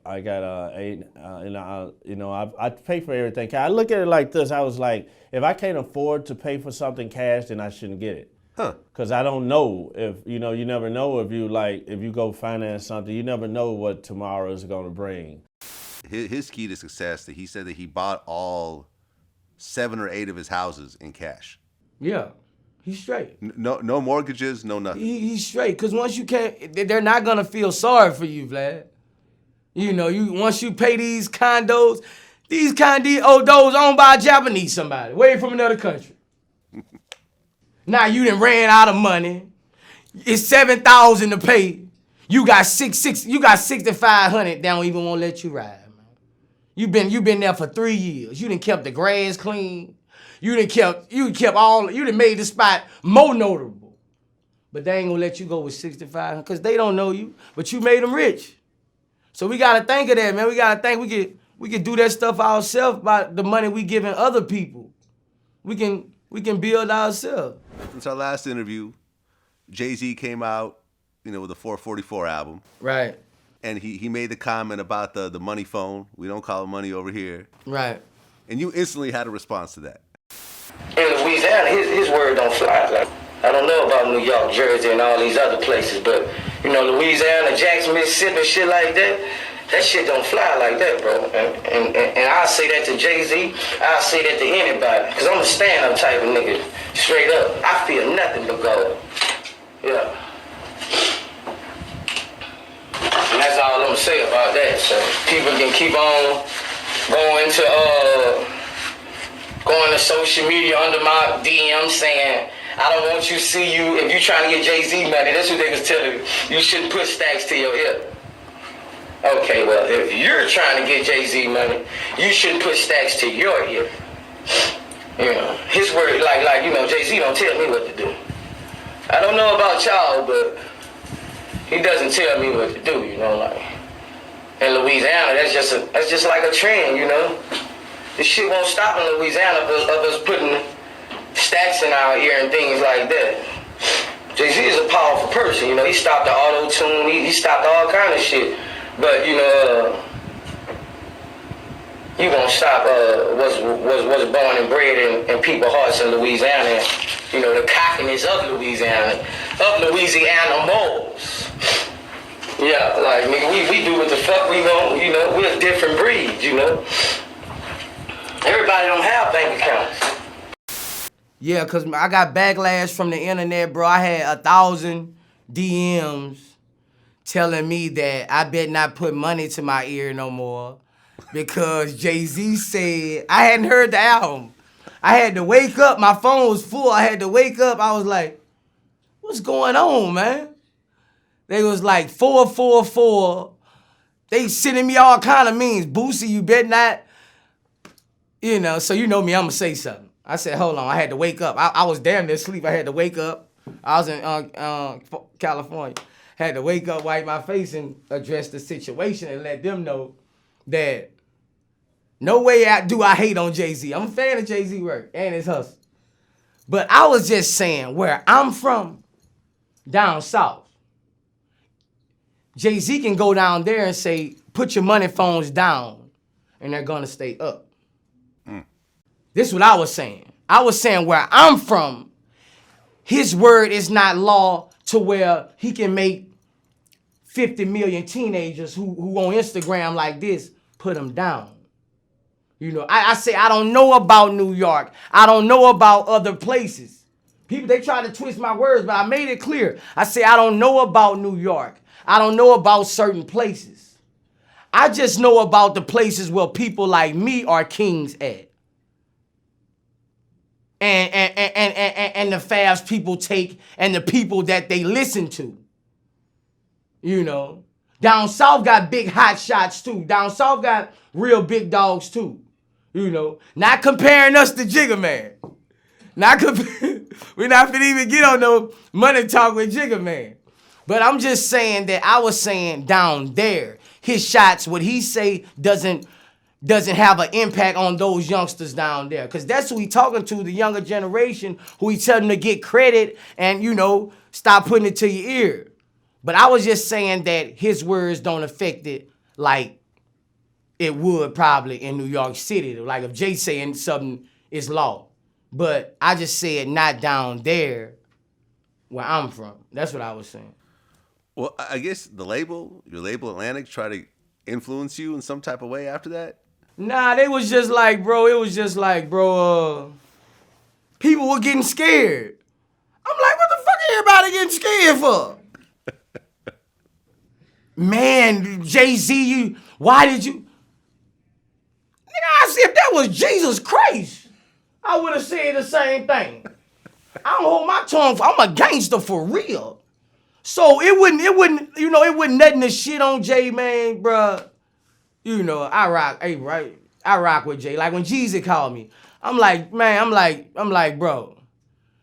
I got 8. I pay for everything. I look at it like this. I was like, if I can't afford to pay for something cash, then I shouldn't get it. Huh. Because I don't know if, you never know if you go finance something, you never know what tomorrow is going to bring. his key to success, that he said that he bought all 7 or 8 of his houses in cash. Yeah, he's straight. No mortgages, no nothing. He's straight, because once you can't, they're not going to feel sorry for you, Vlad. Once you pay these condos, those owned by a Japanese somebody, way from another country. Now you done ran out of money. It's $7,000 to pay. You got $6,500. They don't even want to let you ride, man. You been there for 3 years. You done kept the grass clean. You done made the spot more notable. But they ain't gonna let you go with $6,500 because they don't know you. But you made them rich. So we gotta think of that, man. We gotta think we can do that stuff ourselves by the money we giving other people. We can build ourselves. Since our last interview, Jay-Z came out, with the 444 album. Right. And he made the comment about the money phone. We don't call it money over here. Right. And you instantly had a response to that. In Louisiana, his word don't fly. Like, I don't know about New York, Jersey, and all these other places, but Louisiana, Jackson, Mississippi, shit like that shit don't fly like that, bro. And I say that to Jay-Z, I say that to anybody, because I'm a stand-up type of nigga, straight up. I feel nothing but gold. Yeah. And that's all I'm gonna say about that. So people can keep on going to social media under my DM saying, I don't want you to see you, if you trying to get Jay-Z money, that's what they was telling you. You shouldn't put stacks to your hip. Okay, well, if you're trying to get Jay-Z money, you shouldn't put stacks to your hip. His word, like Jay-Z don't tell me what to do. I don't know about y'all, but he doesn't tell me what to do, In Louisiana, that's just like a trend, This shit won't stop in Louisiana of us putting stacks in our ear and things like that. Jay-Z is a powerful person, he stopped the auto-tune, he stopped all kind of shit But you gonna stop was born and bred in people's hearts in Louisiana. The cockiness of Louisiana moles. Yeah, like nigga, we do what the fuck we want. We're a different breed. Everybody don't have bank accounts. Yeah, cause I got backlash from the internet, bro. I had 1,000 DMs telling me that I better not put money to my ear no more because Jay-Z said I hadn't heard the album. I had to wake up. My phone was full. I had to wake up. I was like, what's going on, man? They was like 444. They sending me all kind of memes. Boosie, you better not. So you know me, I'm gonna say something. I said, hold on. I had to wake up. I was damn near asleep. I had to wake up. I was in California. Had to wake up, wipe my face, and address the situation and let them know that no way do I hate on Jay-Z. I'm a fan of Jay-Z work and his hustle. But I was just saying where I'm from, down south, Jay-Z can go down there and say, put your money phones down, and they're gonna stay up. This is what I was saying. I was saying where I'm from, his word is not law to where he can make 50 million teenagers who on Instagram like this, put them down. I say I don't know about New York. I don't know about other places. People, they try to twist my words, but I made it clear. I say I don't know about New York. I don't know about certain places. I just know about the places where people like me are kings at. And the fads people take and the people that they listen to. Down south got big hot shots too. Down south got real big dogs too. Not comparing us to Jigga Man. We're not finna even get on no money talk with Jigga Man. But I'm just saying that I was saying down there, his shots, what he say doesn't have an impact on those youngsters down there. Because that's who he talking to, the younger generation, who he telling to get credit and, stop putting it to your ear. But I was just saying that his words don't affect it like it would probably in New York City. Like if Jay saying something is law. But I just said not down there where I'm from. That's what I was saying. Well, I guess your label Atlantic, try to influence you in some type of way after that? Nah, they was just like, bro, people were getting scared. I'm like, what the fuck everybody getting scared for? Man, Jay-Z, why did you? Nigga, I said if that was Jesus Christ, I would have said the same thing. I don't hold my tongue. I'm a gangster for real. So it wouldn't nothing to shit on Jay, man, bruh. I rock with Jay. Like when Jeezy called me, I'm like, bro,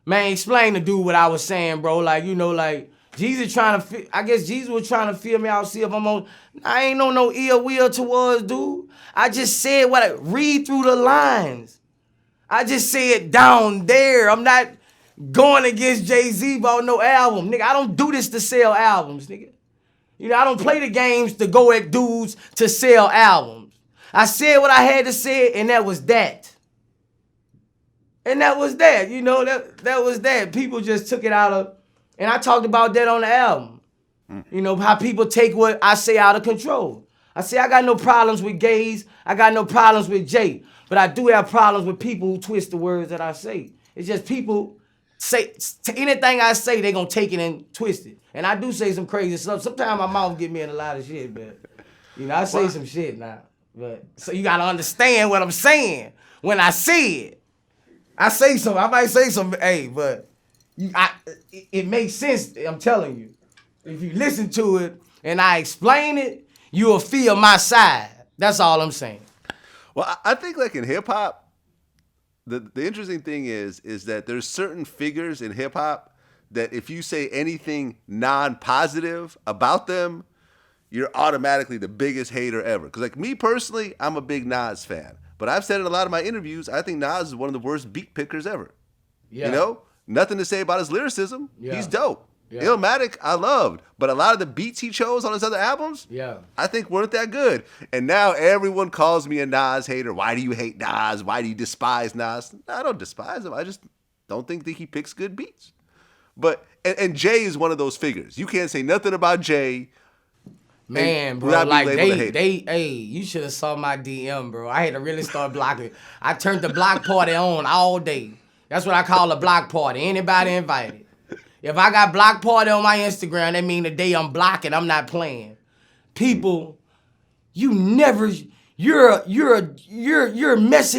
man, explain to dude what I was saying, bro. Like, Jeezy I guess Jeezy was trying to feel me out, see if I'm on. I ain't on no ill will towards dude. I just said read through the lines. I just said down there. I'm not going against Jay-Z about no album. Nigga, I don't do this to sell albums, nigga. I don't play the games to go at dudes to sell albums. I said what I had to say, and that was that. And that was that. That was that. People just took it out of, and I talked about that on the album. How people take what I say out of control. I say I got no problems with gays. I got no problems with Jay. But I do have problems with people who twist the words that I say. It's just people say anything I say, they gonna take it and twist it. And I do say some crazy stuff. Sometimes my mouth get me in a lot of shit, but I say some shit now. But so you gotta understand what I'm saying when I say it. I say something. I might say something, but it makes sense. I'm telling you. If you listen to it and I explain it, you'll feel my side. That's all I'm saying. Well, I think like in hip hop, the interesting thing is that there's certain figures in hip hop that if you say anything non-positive about them, you're automatically the biggest hater ever. Because like me personally, I'm a big Nas fan. But I've said in a lot of my interviews, I think Nas is one of the worst beat pickers ever. Yeah. Nothing to say about his lyricism. Yeah. He's dope. Yeah. Illmatic, I loved, but a lot of the beats he chose on his other albums, I think weren't that good. And now everyone calls me a Nas hater. Why do you hate Nas? Why do you despise Nas? I don't despise him. I just don't think that he picks good beats. But and Jay is one of those figures. You can't say nothing about Jay. Man, bro, like you should have saw my DM, bro. I had to really start blocking. I turned the block party on all day. That's what I call a block party. Anybody invited. If I got block party on my Instagram, that mean the day I'm blocking, I'm not playing. People, you're messing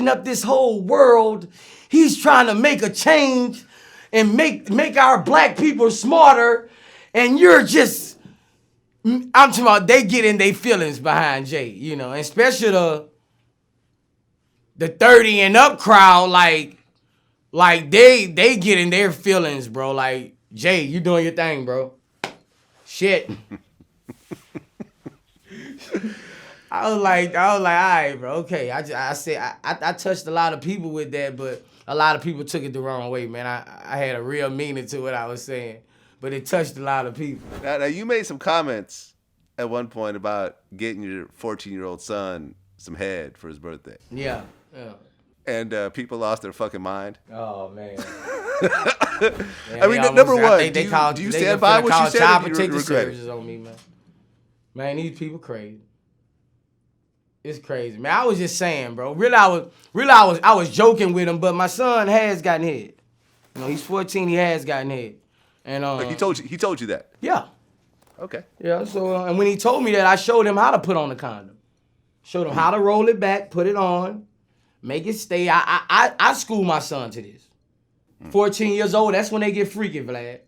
up this whole world. He's trying to make a change and make our black people smarter, and you're just, I'm talking about they get in their feelings behind Jay, you know, and especially the 30 and up crowd, like they get in their feelings, bro. Like, Jay, you doing your thing, bro. Shit. I was like, all right, bro. Okay. I said I touched a lot of people with that, but a lot of people took it the wrong way, man. I had a real meaning to what I was saying, but it touched a lot of people. Now you made some comments at one point about getting your 14-year-old son some head for his birthday. Yeah. And people lost their fucking mind. Oh, man. I mean, number one, do you stand by what you said? Child protective services on me, man. Man, these people crazy. It's crazy, man. I was just saying, bro. Really, I was joking with him, but my son has gotten head. You know, he's 14. He has gotten head, and like he told you that. Yeah. Okay. Yeah. So, and when he told me that, I showed him how to put on the condom. Showed him how to roll it back, put it on, make it stay. I school my son to this. 14 years old, that's when they get freaky, Vlad.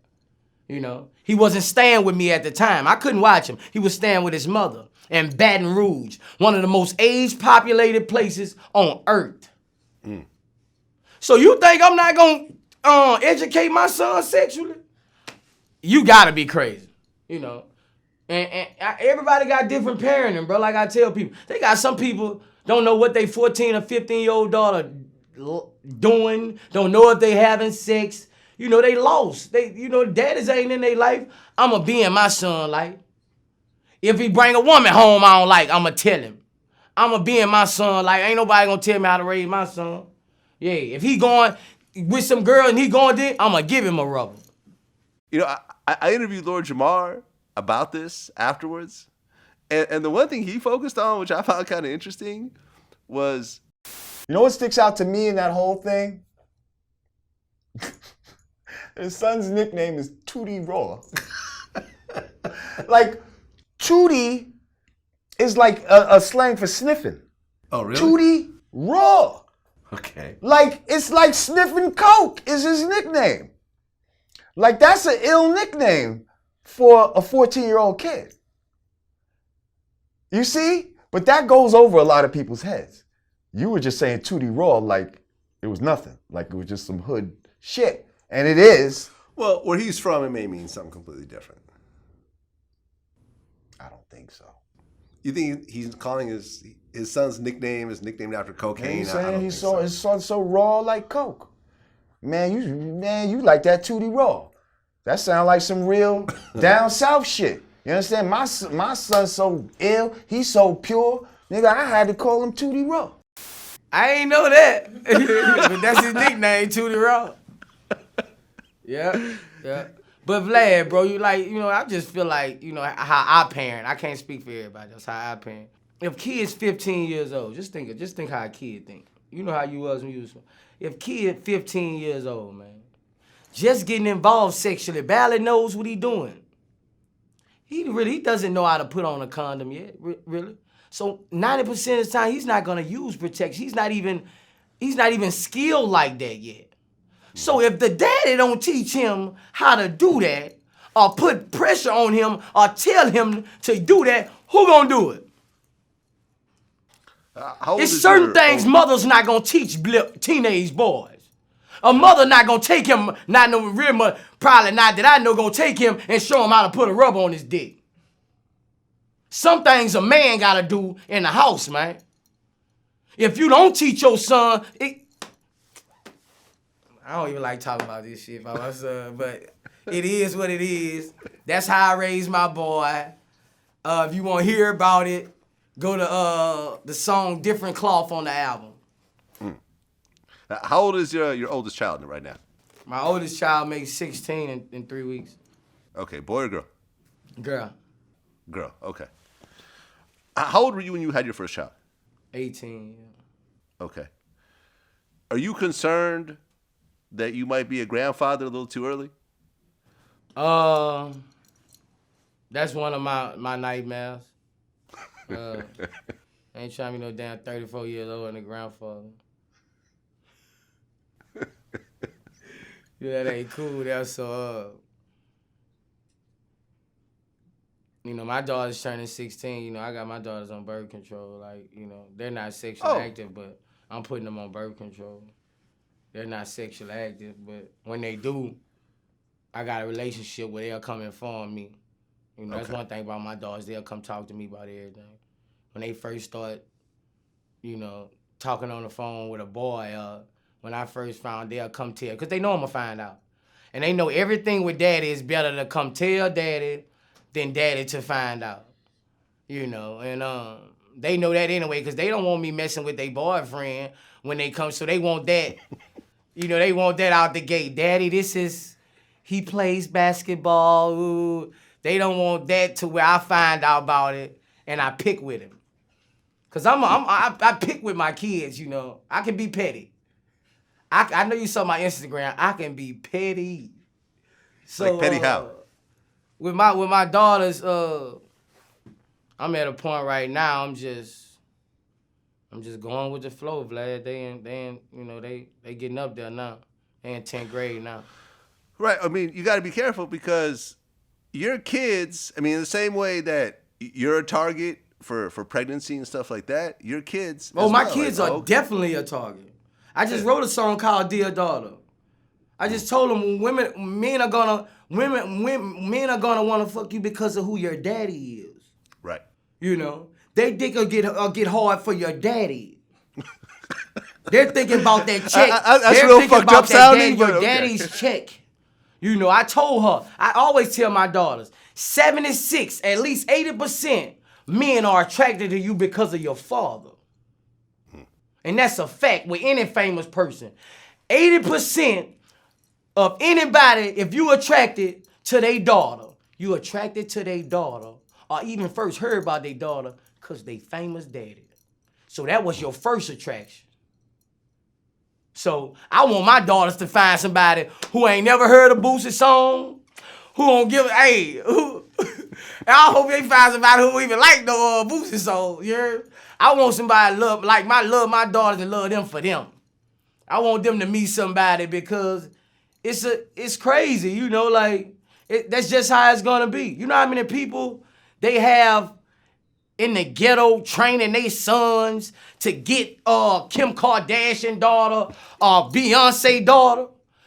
You know, he wasn't staying with me at the time. I couldn't watch him. He was staying with his mother in Baton Rouge, one of the most age-populated places on earth. So you think I'm not going to educate my son sexually? You got to be crazy, you know. And everybody got different parenting, bro. Like I tell people, they got some people don't know what they 14 or 15-year-old daughter doing, don't know if they having sex. You know, they lost. Daddies ain't in their life. I'ma be in my son's life. If he bring a woman home I don't like, I'ma tell him. I'ma be in my son's life. Ain't nobody gonna tell me how to raise my son. Yeah, if he going with some girl and he going there, I'ma give him a rubber. You know, I interviewed Lord Jamar about this afterwards. And the one thing he focused on, which I found kind of interesting, was... You know what sticks out to me in that whole thing? His son's nickname is Tootie Raw. Like, Tootie is like a slang for sniffing. Oh, really? Tootie Raw. Okay. Like, it's like sniffing coke is his nickname. Like, that's an ill nickname for a 14-year-old kid. You see? But that goes over a lot of people's heads. You were just saying Tootie Raw like it was nothing. Like it was just some hood shit. And it is. Well, where he's from, it may mean something completely different. I don't think so. You think he's calling his son's nickname is nicknamed after cocaine? He's saying his son's so raw like coke. Man, you like that Tootie Raw. That sounds like some real down south shit. You understand? My son's so ill, he's so pure. Nigga, I had to call him Tootie Raw. I ain't know that. But that's his nickname, Tootie Raw. Yeah. But Vlad, bro, I just feel like, how I parent. I can't speak for everybody else, how I parent. If kid's 15 years old, just think how a kid think. You know how you was when you was. If kid 15 years old, man, just getting involved sexually, barely knows what he doing. He doesn't know how to put on a condom yet, really. So 90% of the time, he's not gonna use protection. He's not even skilled like that yet. So if the daddy don't teach him how to do that, or put pressure on him, or tell him to do that, who gonna do it? It's certain things mothers not gonna teach teenage boys. A mother not gonna take him, not no real mother, probably not that I know, gonna take him and show him how to put a rubber on his dick. Some things a man gotta do in the house, man. If you don't teach your son, I don't even like talking about this shit about my son, but It is what it is. That's how I raised my boy. If you want to hear about it, go to the song Different Cloth on the album. How old is your oldest child right now? My oldest child makes 16 in 3 weeks. Okay, boy or girl? Girl. Girl, okay. How old were you when you had your first child? 18. Yeah. Okay. Are you concerned that you might be a grandfather a little too early? That's one of my nightmares. I ain't trying to be no damn 34 years old and a grandfather. Yeah, that ain't cool. That's so. My daughter's turning 16. I got my daughters on birth control. Like, they're not sexually active, but I'm putting them on birth control. They're not sexually active, but when they do, I got a relationship where they'll come inform me. That's one thing about my daughters. They'll come talk to me about everything. When they first start, talking on the phone with a boy, when I first found, they'll come tell, because they know I'm going to find out. And they know everything with daddy is better to come tell daddy than daddy to find out. And they know that anyway, because they don't want me messing with their boyfriend when they come, so they want that. They want that out the gate. Daddy, he plays basketball. Ooh. They don't want that to where I find out about it and I pick with him. Because I pick with my kids, I can be petty. I know you saw my Instagram. I can be petty. So, like petty how? With my daughters, I'm at a point right now. I'm just going with the flow, Vlad. They getting up there now. They in 10th grade now. Right. I mean, you got to be careful because your kids. I mean, in the same way that you're a target for pregnancy and stuff like that, your kids. Oh, my kids are definitely a target. I just wrote a song called "Dear Daughter." I just told them men are gonna want to fuck you because of who your daddy is. Right. They think it'll get hard for your daddy. They're thinking about that check. That's real fucked up sounding. Your daddy's check. I told her. I always tell my daughters, 76, at least 80% men are attracted to you because of your father. And that's a fact with any famous person. 80% of anybody, if you attracted to their daughter, you attracted to their daughter, or even first heard about their daughter, because they famous daddy. So that was your first attraction. So I want my daughters to find somebody who ain't never heard a Boosie song, who don't give, I hope they find somebody who even like the Boosie song, you heard? I want somebody to love my daughters and love them for them. I want them to meet somebody because it's crazy, that's just how it's gonna be. You know how many people they have in the ghetto training their sons to get Kim Kardashian daughter or Beyonce daughter?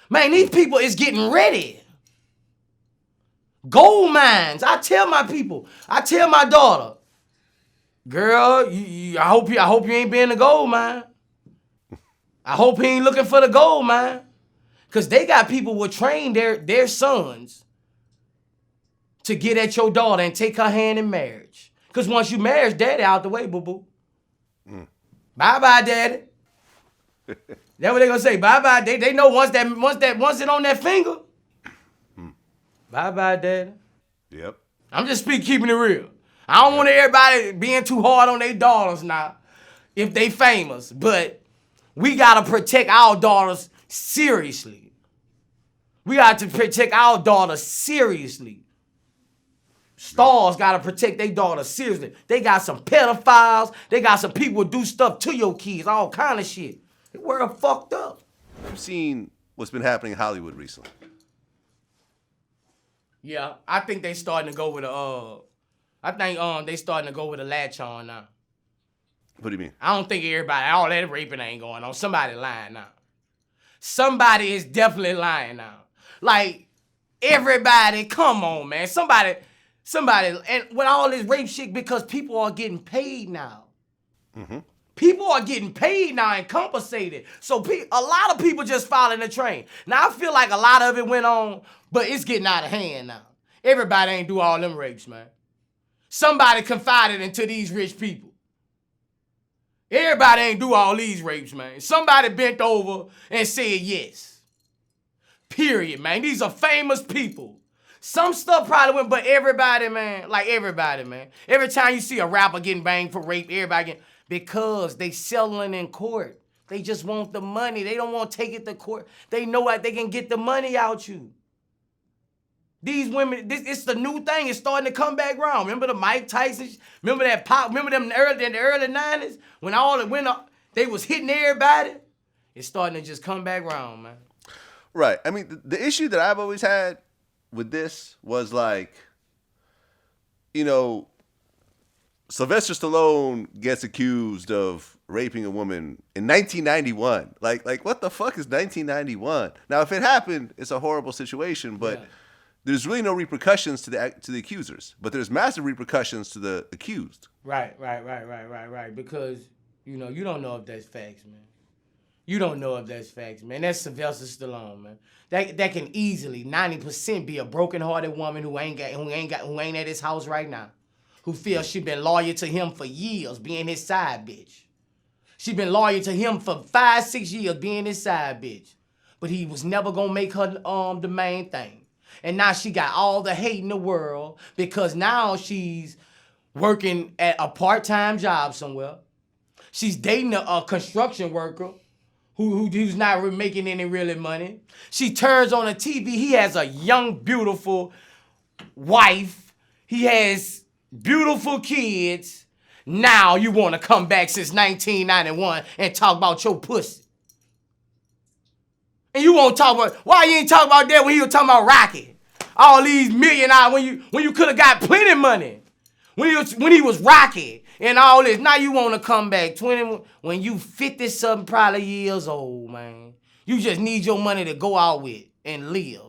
Man, these people is getting ready. Gold mines. I tell my daughter, girl, I hope you ain't been in the gold mine. I hope he ain't looking for the gold mine. Because they got people who train their sons to get at your daughter and take her hand in marriage. Because once you marry, daddy out the way, boo-boo. Bye-bye, daddy. That's what they gonna say. Bye-bye. They know once it on that finger. Bye-bye, daddy. Yep. I'm just keeping it real. I don't want everybody being too hard on their daughters now if they famous. But we gotta protect our daughters seriously. We got to protect our daughters seriously. Stars got to protect their daughters seriously. They got some pedophiles. They got some people who do stuff to your kids, all kind of shit. The world fucked up. You've seen what's been happening in Hollywood recently. Yeah, I think they starting to go with they starting to go with a latch on now. What do you mean? I don't think all that raping ain't going on. Somebody lying now. Somebody is definitely lying now. Like, everybody, come on, man. Somebody, and with all this rape shit, because people are getting paid now. People are getting paid now and compensated. So a lot of people just following the train. Now, I feel like a lot of it went on, but it's getting out of hand now. Everybody ain't do all them rapes, man. Somebody confided into these rich people. Everybody ain't do all these rapes, man. Somebody bent over and said yes. Period, man. These are famous people. Some stuff probably went, but everybody, man, like everybody, man. Every time you see a rapper getting banged for rape, everybody getting, because they selling in court. They just want the money. They don't want to take it to court. They know that they can get the money out you. These women, it's the new thing. It's starting to come back around. Remember the Mike Tyson? Remember that pop? Remember them in the early 90s when they was hitting everybody? It's starting to just come back around, man. Right. I mean, the issue that I've always had with this was like, you know, Sylvester Stallone gets accused of raping a woman in 1991. Like what the fuck is 1991? Now, if it happened, it's a horrible situation, but. Yeah. There's really no repercussions to the accusers, but there's massive repercussions to the accused. Right. Because, you don't know if that's facts, man. You don't know if that's facts, man. That's Sylvester Stallone, man. That can easily 90% be a broken-hearted woman who ain't at his house right now, who feels she been loyal to him for years, being his side bitch. She been loyal to him for 5-6 years, being his side bitch, but he was never gonna make her the main thing. And now she got all the hate in the world because now she's working at a part-time job somewhere. She's dating a construction worker who's not making any really money. She turns on the TV. He has a young, beautiful wife. He has beautiful kids. Now you want to come back since 1991 and talk about your pussy. And you won't talk about, why you ain't talking about that when you were talking about Rocky? All these $1 million when you could have got plenty of money. When he was Rocky and all this. Now you want to come back 20 when you 50-something probably years old, man. You just need your money to go out with and live.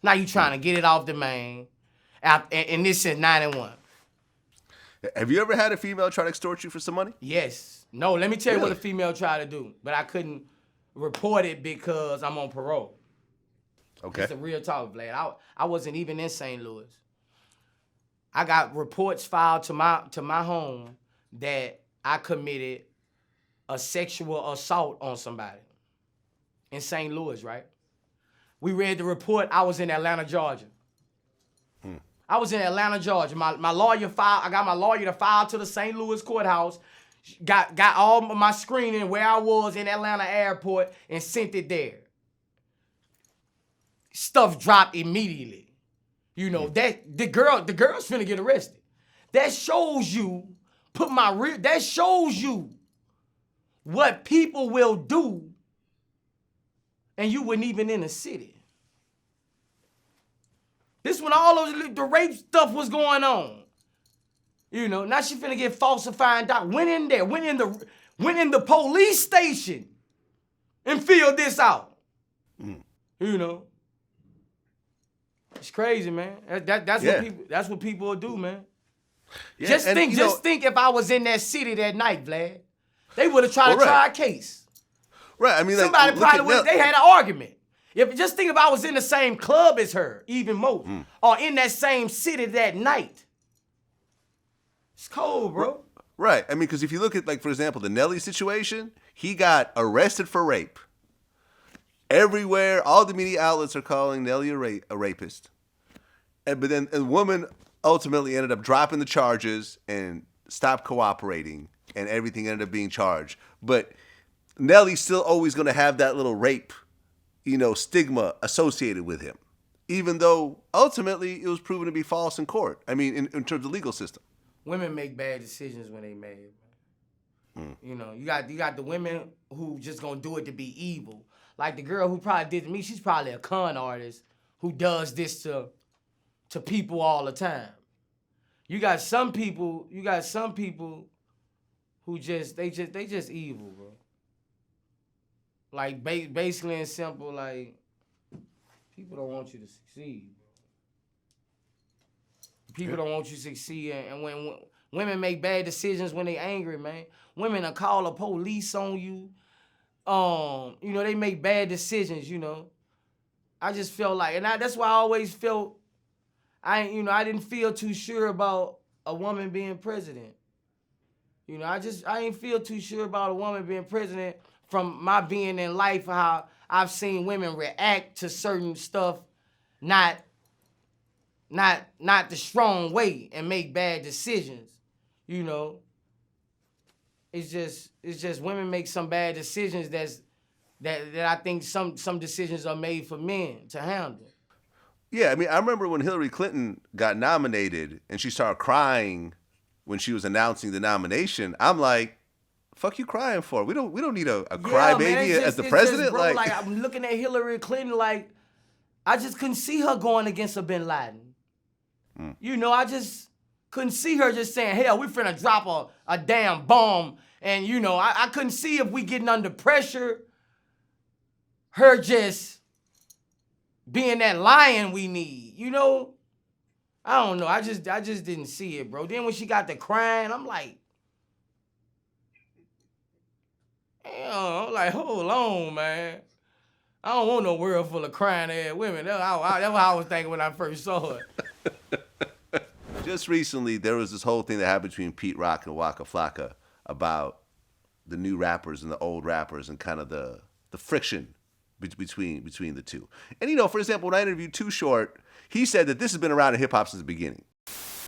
Now you trying to get it off the man. And this is 91. Have you ever had a female try to extort you for some money? Yes. No, let me tell you what a female tried to do. But I couldn't report it because I'm on parole. Okay. It's a real talk, Vlad. I wasn't even in St. Louis. I got reports filed to my home that I committed a sexual assault on somebody in St. Louis, right? We read the report. I was in Atlanta, Georgia. I was in Atlanta, Georgia. My lawyer filed. I got my lawyer to file to the St. Louis courthouse. Got all my screening where I was in Atlanta airport and sent it there. Stuff dropped immediately. You know, that the girl's finna get arrested. That shows you, that shows you what people will do and you weren't even in the city. This when all the rape stuff was going on. You know, now she finna get falsifying went in there, went in the police station and filled this out. You know. It's crazy, man. That's what people will do, man. Yeah, just think if I was in that city that night, Vlad. They would have tried to try a case. Right. I mean, somebody probably would. They had an argument. Just think if I was in the same club as her, even more, or in that same city that night. It's cold, bro. Right. I mean, because if you look at, like, for example, the Nelly situation, he got arrested for rape. Everywhere, all the media outlets are calling Nelly a rapist. But then a woman ultimately ended up dropping the charges and stopped cooperating, and everything ended up being charged. But Nelly's still always going to have that little rape, stigma associated with him, even though ultimately it was proven to be false in court. I mean, in terms of the legal system. Women make bad decisions when they mad. You know, you got the women who just gonna do it to be evil. Like the girl who probably did to me, she's probably a con artist who does this to people all the time. You got some people who just evil, bro. Like basically and simple, like people don't want you to succeed, bro. People don't want you to succeed, and Women make bad decisions when they angry, man. Women will call the police on you. You know, they make bad decisions, you know. I just felt like, and that's why I always felt, I didn't feel too sure about a woman being president. You know, I ain't feel too sure about a woman being president from my being in life, how I've seen women react to certain stuff, not the strong way and make bad decisions. You know, it's just women make some bad decisions that I think some decisions are made for men to handle. Yeah, I mean, I remember when Hillary Clinton got nominated and she started crying when she was announcing the nomination. I'm like, fuck you crying for? We don't need a crybaby as the president. Bro, like I'm looking at Hillary Clinton, like I just couldn't see her going against a Bin Laden. You know, I just couldn't see her just saying, hell, we finna drop a damn bomb. And, you know, I couldn't see if we getting under pressure, her just being that lion we need, you know? I don't know. I just didn't see it, bro. Then when she got to crying, I'm like, damn, I'm like, hold on, man. I don't want no world full of crying ass women. That's what I was thinking when I first saw it. Just recently, there was this whole thing that happened between Pete Rock and Waka Flocka about the new rappers and the old rappers and kind of the friction between the two. And, you know, for example, when I interviewed Too Short, he said that this has been around in hip-hop since the beginning.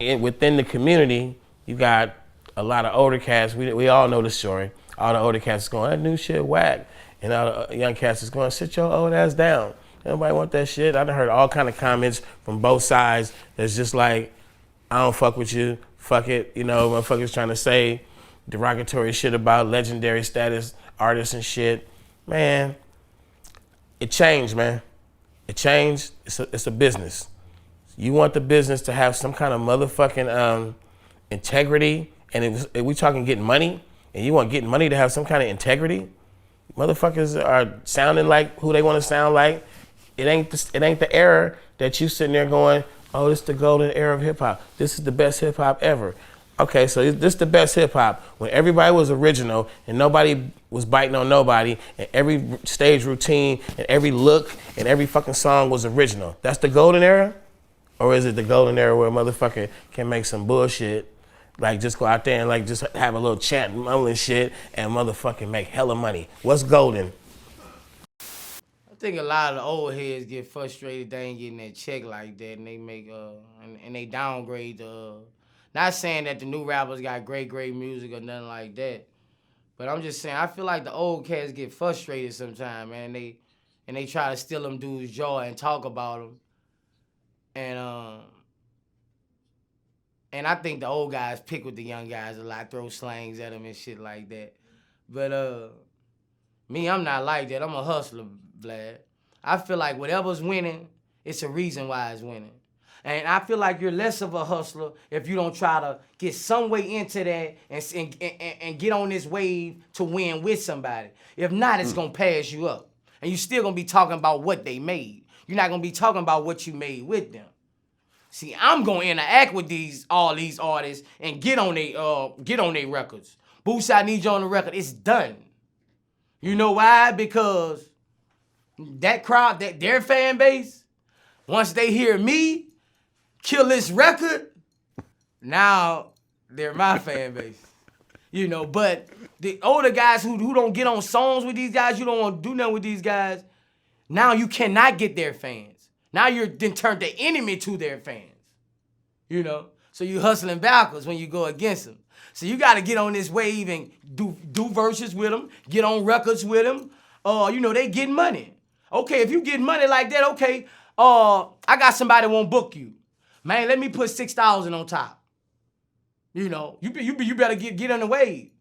And within the community, you got a lot of older cats. We all know the story. All the older cats is going, that new shit whack. And all the young cats is going, sit your old ass down. Nobody want that shit. I done heard all kind of comments from both sides that's just like, I don't fuck with you, fuck it. You know, motherfuckers trying to say derogatory shit about legendary status artists and shit. Man, it changed, man. It changed. It's a business. You want the business to have some kind of motherfucking integrity, and if we talking getting money, and you want getting money to have some kind of integrity, motherfuckers are sounding like who they want to sound like. It ain't the era that you sitting there going, oh, this is the golden era of hip hop. This is the best hip hop ever. Okay, so this is the best hip hop when everybody was original and nobody was biting on nobody, and every stage routine and every look and every fucking song was original. That's the golden era? Or is it the golden era where a motherfucker can make some bullshit, like just go out there and like just have a little chant and mumbling shit and motherfucking make hella money? What's golden? I think a lot of the old heads get frustrated they ain't getting that check like that, and they make and they downgrade the. Not saying that the new rappers got great music or nothing like that, but I'm just saying I feel like the old cats get frustrated sometimes, man. And they try to steal them dudes' joy and talk about them, and I think the old guys pick with the young guys a lot, throw slangs at them and shit like that. But me, I'm not like that. I'm a hustler, Vlad. I feel like whatever's winning, it's a reason why it's winning. And I feel like you're less of a hustler if you don't try to get some way into that and get on this wave to win with somebody. If not, it's going to pass you up. And you're still going to be talking about what they made. You're not going to be talking about what you made with them. See, I'm going to interact with all these artists and get on their records. Boosie, I need you on the record. It's done. You know why? Because that crowd, their fan base, once they hear me kill this record, now they're my fan base. You know, but the older guys who don't get on songs with these guys, you don't want to do nothing with these guys, now you cannot get their fans. Now you're then turned the enemy to their fans. You know? So you hustling backwards when you go against them. So you got to get on this wave and do verses with them, get on records with them. You know, they getting money. Okay, if you get money like that, okay, I got somebody won't book you. Man, let me put 6,000 on top. You know, you better get on the wave.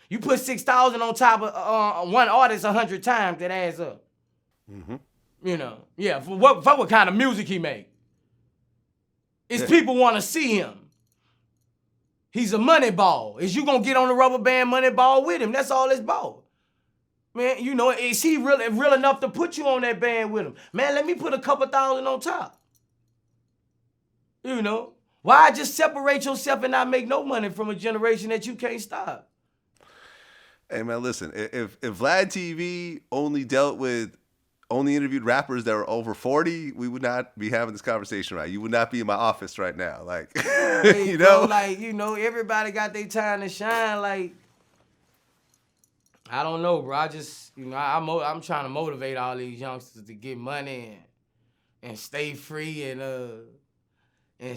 You put 6,000 on top of one artist 100 times, that adds up. Mm-hmm. You know, yeah, for what kind of music he make. It's people want to see him. He's a money ball. Is you gonna get on the rubber band money ball with him? That's all it's about. Man, you know, is he real enough to put you on that band with him? Man, let me put a couple thousand on top. You know, Why just separate yourself and not make no money from a generation that you can't stop? Hey man, listen. If Vlad TV only interviewed rappers that were over 40, we would not be having this conversation right. You would not be in my office right now. Like, Hey, you bro, know, like, you know, everybody got their time to shine. Like, I don't know, bro. I just, you know, I'm trying to motivate all these youngsters to get money and stay free and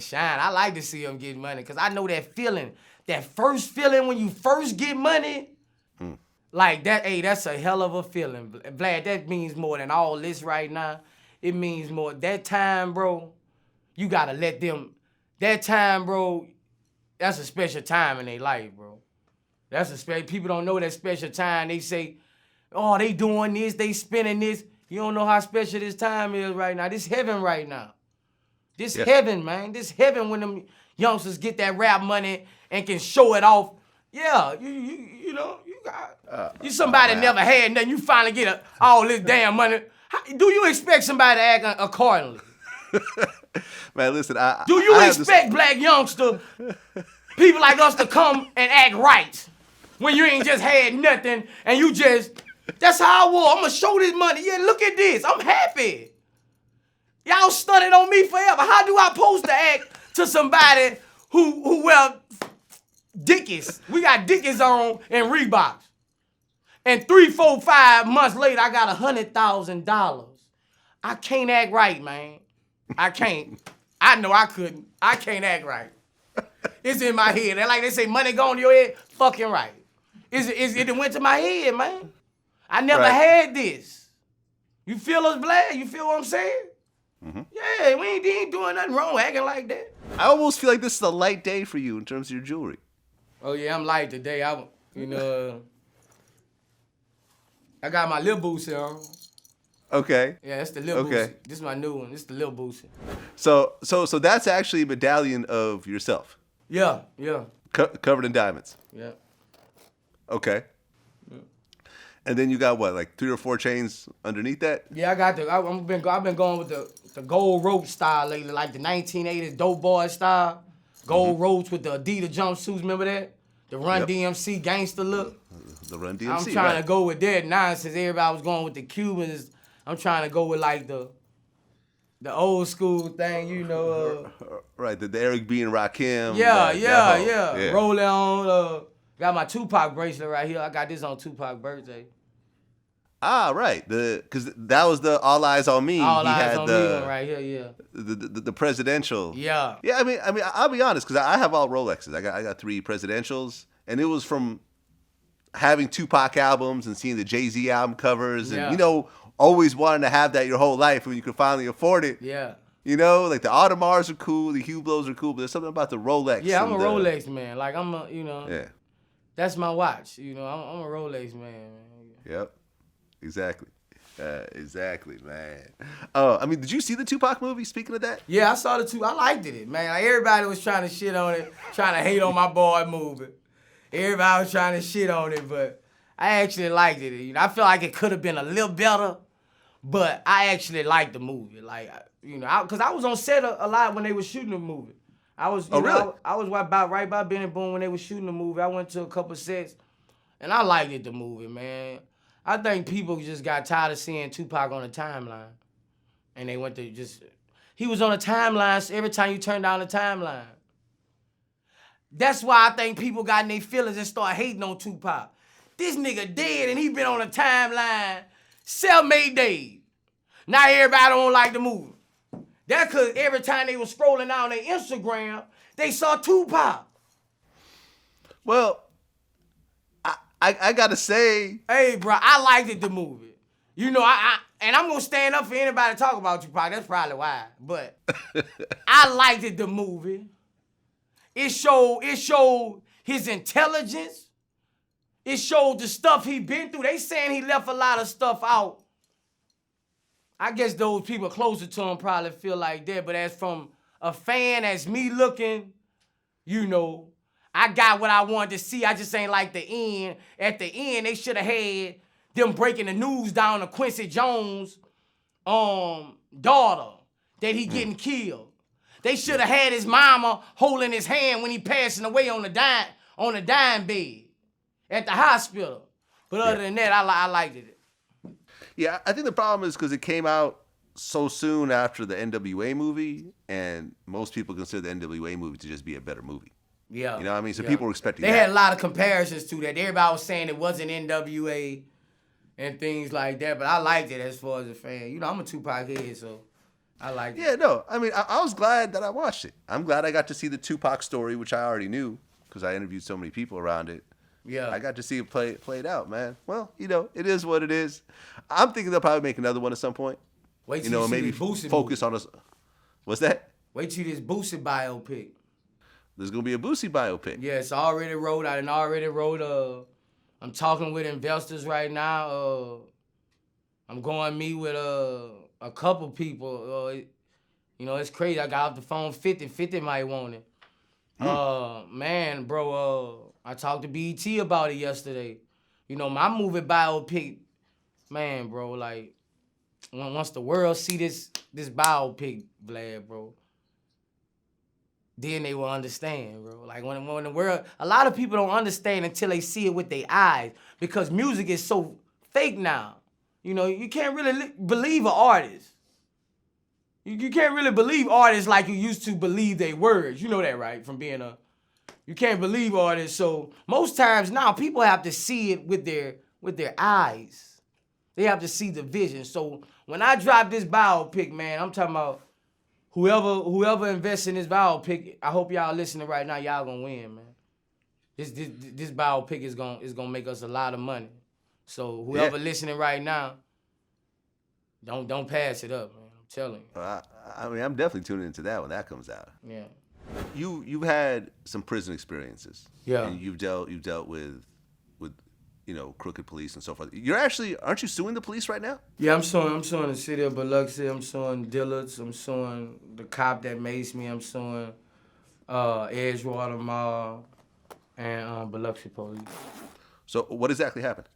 shine. I like to see them get money because I know that feeling, that first feeling when you first get money. Like that, hey, that's a hell of a feeling. Vlad, that means more than all this right now. It means more. That time, bro, you gotta let them, that time, bro, that's a special time in their life, bro. That's a special, people don't know that special time. They say, oh, they doing this, they spending this. You don't know how special this time is right now. This heaven right now. This heaven, man. This heaven when them youngsters get that rap money and can show it off. Yeah, you know, you got, you somebody never had nothing. You finally get all this damn money. Do you expect somebody to act accordingly? man, listen. Do you expect black youngster, people like us to come and act right when you ain't just had nothing and you just, that's how I was. I'm gonna show this money. Yeah, look at this. I'm happy. Y'all stunted on me forever. How do I supposed to act to somebody who well, Dickies. We got Dickies on and Reeboks. And 3, 4, 5 months later, I got $100,000. I can't act right, man. I can't. I know I couldn't. I can't act right. It's in my head. Like they say, money going to your head, fucking right. It went to my head, man. I never had this. You feel us, Vlad? You feel what I'm saying? Mm-hmm. Yeah, we ain't doing nothing wrong acting like that. I almost feel like this is a light day for you in terms of your jewelry. Oh yeah, I'm light today. I got my Lil Boosie on. Okay. Yeah, that's the Lil Boosie. This is my new one. This is the Lil Boosie. So that's actually a medallion of yourself. Yeah. Covered in diamonds. Yeah. Okay. Yeah. And then you got what, like 3 or 4 chains underneath that? Yeah, I got I've been going with the gold rope style lately, like the 1980s dope boy style. Gold ropes with the Adidas jumpsuits, remember that? The Run DMC gangster look. The Run DMC, I'm trying to go with that now since everybody was going with the Cubans. I'm trying to go with like the old school thing, you know. Right, the Eric B. and Rakim. Yeah. Roll on. Got my Tupac bracelet right here. I got this on Tupac's birthday. Ah, right. Because that was the All Eyes on Me. All Eyes on Me one right here, yeah. The presidential. Yeah. Yeah, I mean, I'll be honest, because I have all Rolexes. I got 3 presidentials, and it was from having Tupac albums and seeing the Jay-Z album covers, and always wanting to have that your whole life when you could finally afford it. Yeah. You know, like the Audemars are cool, the Hublots are cool, but there's something about the Rolex. Yeah, I'm a Rolex man. Like I'm a, Yeah. That's my watch. You know, I'm a Rolex man. Yep. Exactly. Exactly, man. I mean, did you see the Tupac movie? Speaking of that, yeah, I saw the Tupac. I liked it, man. Like everybody was trying to shit on it, trying to hate on my boy movie. Everybody was trying to shit on it, but I actually liked it. You know, I feel like it could have been a little better, but I actually liked the movie. Like, you know, because I was on set a lot when they were shooting the movie. I was, really? I was right by Benny Boone when they were shooting the movie. I went to a couple sets, and I liked it, the movie, man. I think people just got tired of seeing Tupac on the timeline. And they went to he was on the timeline so every time you turn down the timeline. That's why I think people got in their feelings and start hating on Tupac. This nigga dead and he been on the timeline, self-made Dave. Now everybody don't like the movie. That's because every time they was scrolling down their Instagram, they saw Tupac. Well, I gotta say, hey, bro, I liked it, the movie. You know, and I'm gonna stand up for anybody to talk about Tupac. That's probably why. But I liked it, the movie. It showed his intelligence. It showed the stuff he been through. They saying he left a lot of stuff out. I guess those people closer to him probably feel like that. But as from a fan, as me looking, you know, I got what I wanted to see. I just ain't like the end. At the end, they should have had them breaking the news down to Quincy Jones' daughter that he getting killed. They should have had his mama holding his hand when he passing away on the dying bed at the hospital. But other than that, I liked it. Yeah, I think the problem is because it came out so soon after the NWA movie, and most people consider the NWA movie to just be a better movie. Yeah. You know what I mean? So people were expecting They that. had a lot of comparisons to that. Everybody was saying it wasn't NWA and things like that, but I liked it as far as a fan. You know, I'm a Tupac head, so I liked it. Yeah, no. I mean, I was glad that I watched it. I'm glad I got to see the Tupac story, which I already knew because I interviewed so many people around it. Yeah. I got to see it played out, man. Well, you know, it is what it is. I'm thinking they'll probably make another one at some point. Wait till you know, you see maybe this Boosie focus on us. What's that? Wait till this Boosie biopic. There's gonna be a Boosie biopic. Yeah, it's already wrote. I'm talking with investors right now. I'm going to meet with a couple people. You know, it's crazy. I got off the phone 50. 50 might want it. Man, bro, I talked to BET about it yesterday. You know, my movie biopic, man, bro, like, once the world see this biopic, Vlad, bro, then they will understand, bro. Like, when the world, a lot of people don't understand until they see it with their eyes because music is so fake now. You know, you can't really believe an artist. You can't really believe artists like you used to believe their words. You know that, right? From being you can't believe artists. So most times now people have to see it with their eyes. They have to see the vision. So when I drop this biopic, man, I'm talking about whoever invests in this biopic, I hope y'all listening right now, y'all gonna win, man. This biopic is gonna make us a lot of money. So whoever listening right now, don't pass it up, man. I'm telling you. I mean, I'm definitely tuning into that when that comes out. Yeah. You've had some prison experiences. Yeah. And you've dealt with you know, crooked police and so forth. Aren't you suing the police right now? Yeah, I'm suing the city of Biloxi. I'm suing Dillard's. I'm suing the cop that maced me. I'm suing Edgewater Mall and Biloxi police. So what exactly happened?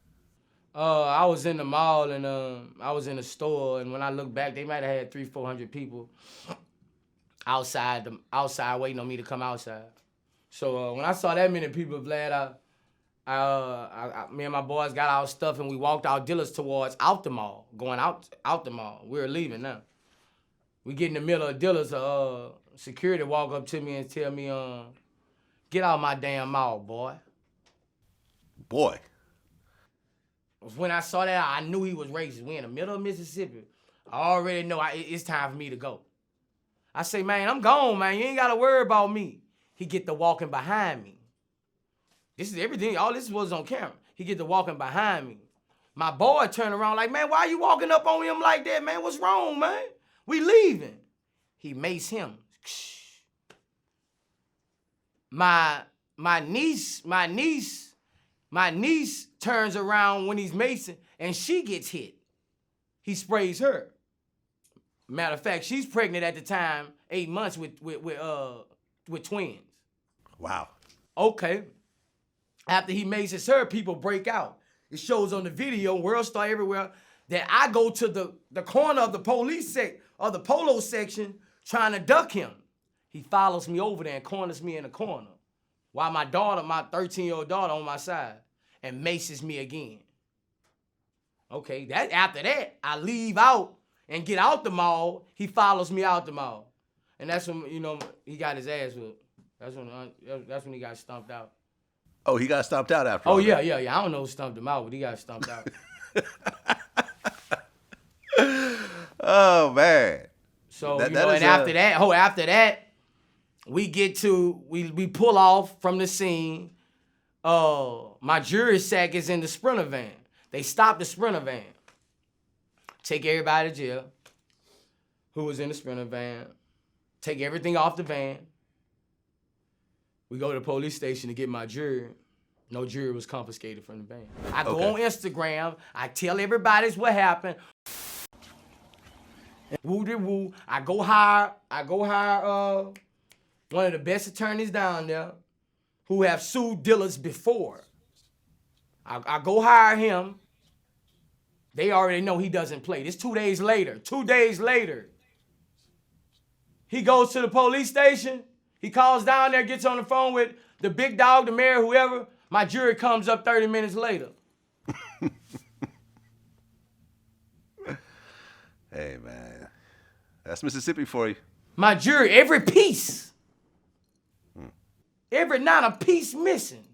I was in the mall and I was in the store, and when I look back, they might have had 300-400 people outside waiting on me to come outside. So when I saw that many people, Vlad, me and my boys got our stuff and we walked our dealers towards out the mall, going out the mall. We were leaving now. We get in the middle of dealers, security walk up to me and tell me, get out my damn mall, boy. Boy. When I saw that, I knew he was racist. We in the middle of Mississippi. I already know it's time for me to go. I say, man, I'm gone, man. You ain't got to worry about me. He get to walking behind me. This is everything. All this was on camera. He get to walking behind me. My boy turned around like, man, why you walking up on him like that, man? What's wrong, man? We leaving. He maced him. My niece turns around when he's macing and she gets hit. He sprays her. Matter of fact, she's pregnant at the time, 8 months with twins. Wow. Okay. After he maces her, people break out. It shows on the video, World Star everywhere, that I go to the corner of the the polo section trying to duck him. He follows me over there and corners me in the corner while my daughter, my 13-year-old daughter, on my side and maces me again. Okay, after that, I leave out and get out the mall. He follows me out the mall. And that's when, you know, he got his ass whooped. That's when he got stomped out. Oh, he got stomped out after Oh, all yeah. that. I don't know who stomped him out, but he got stomped out. Oh, man. So, after that, we pull off from the scene. My jury sack is in the Sprinter van. They stopped the Sprinter van. Take everybody to jail who was in the Sprinter van. Take everything off the van. We go to the police station to get my jury. No jury was confiscated from the van. I go on Instagram. I tell everybody what happened. Woo-de-woo. I go hire one of the best attorneys down there who have sued dealers before. I go hire him. They already know he doesn't play. This 2 days later. 2 days later. He goes to the police station. He calls down there, gets on the phone with the big dog, the mayor, whoever. My jury comes up 30 minutes later. Hey, man. That's Mississippi for you. My jury, every piece. Not a piece missing.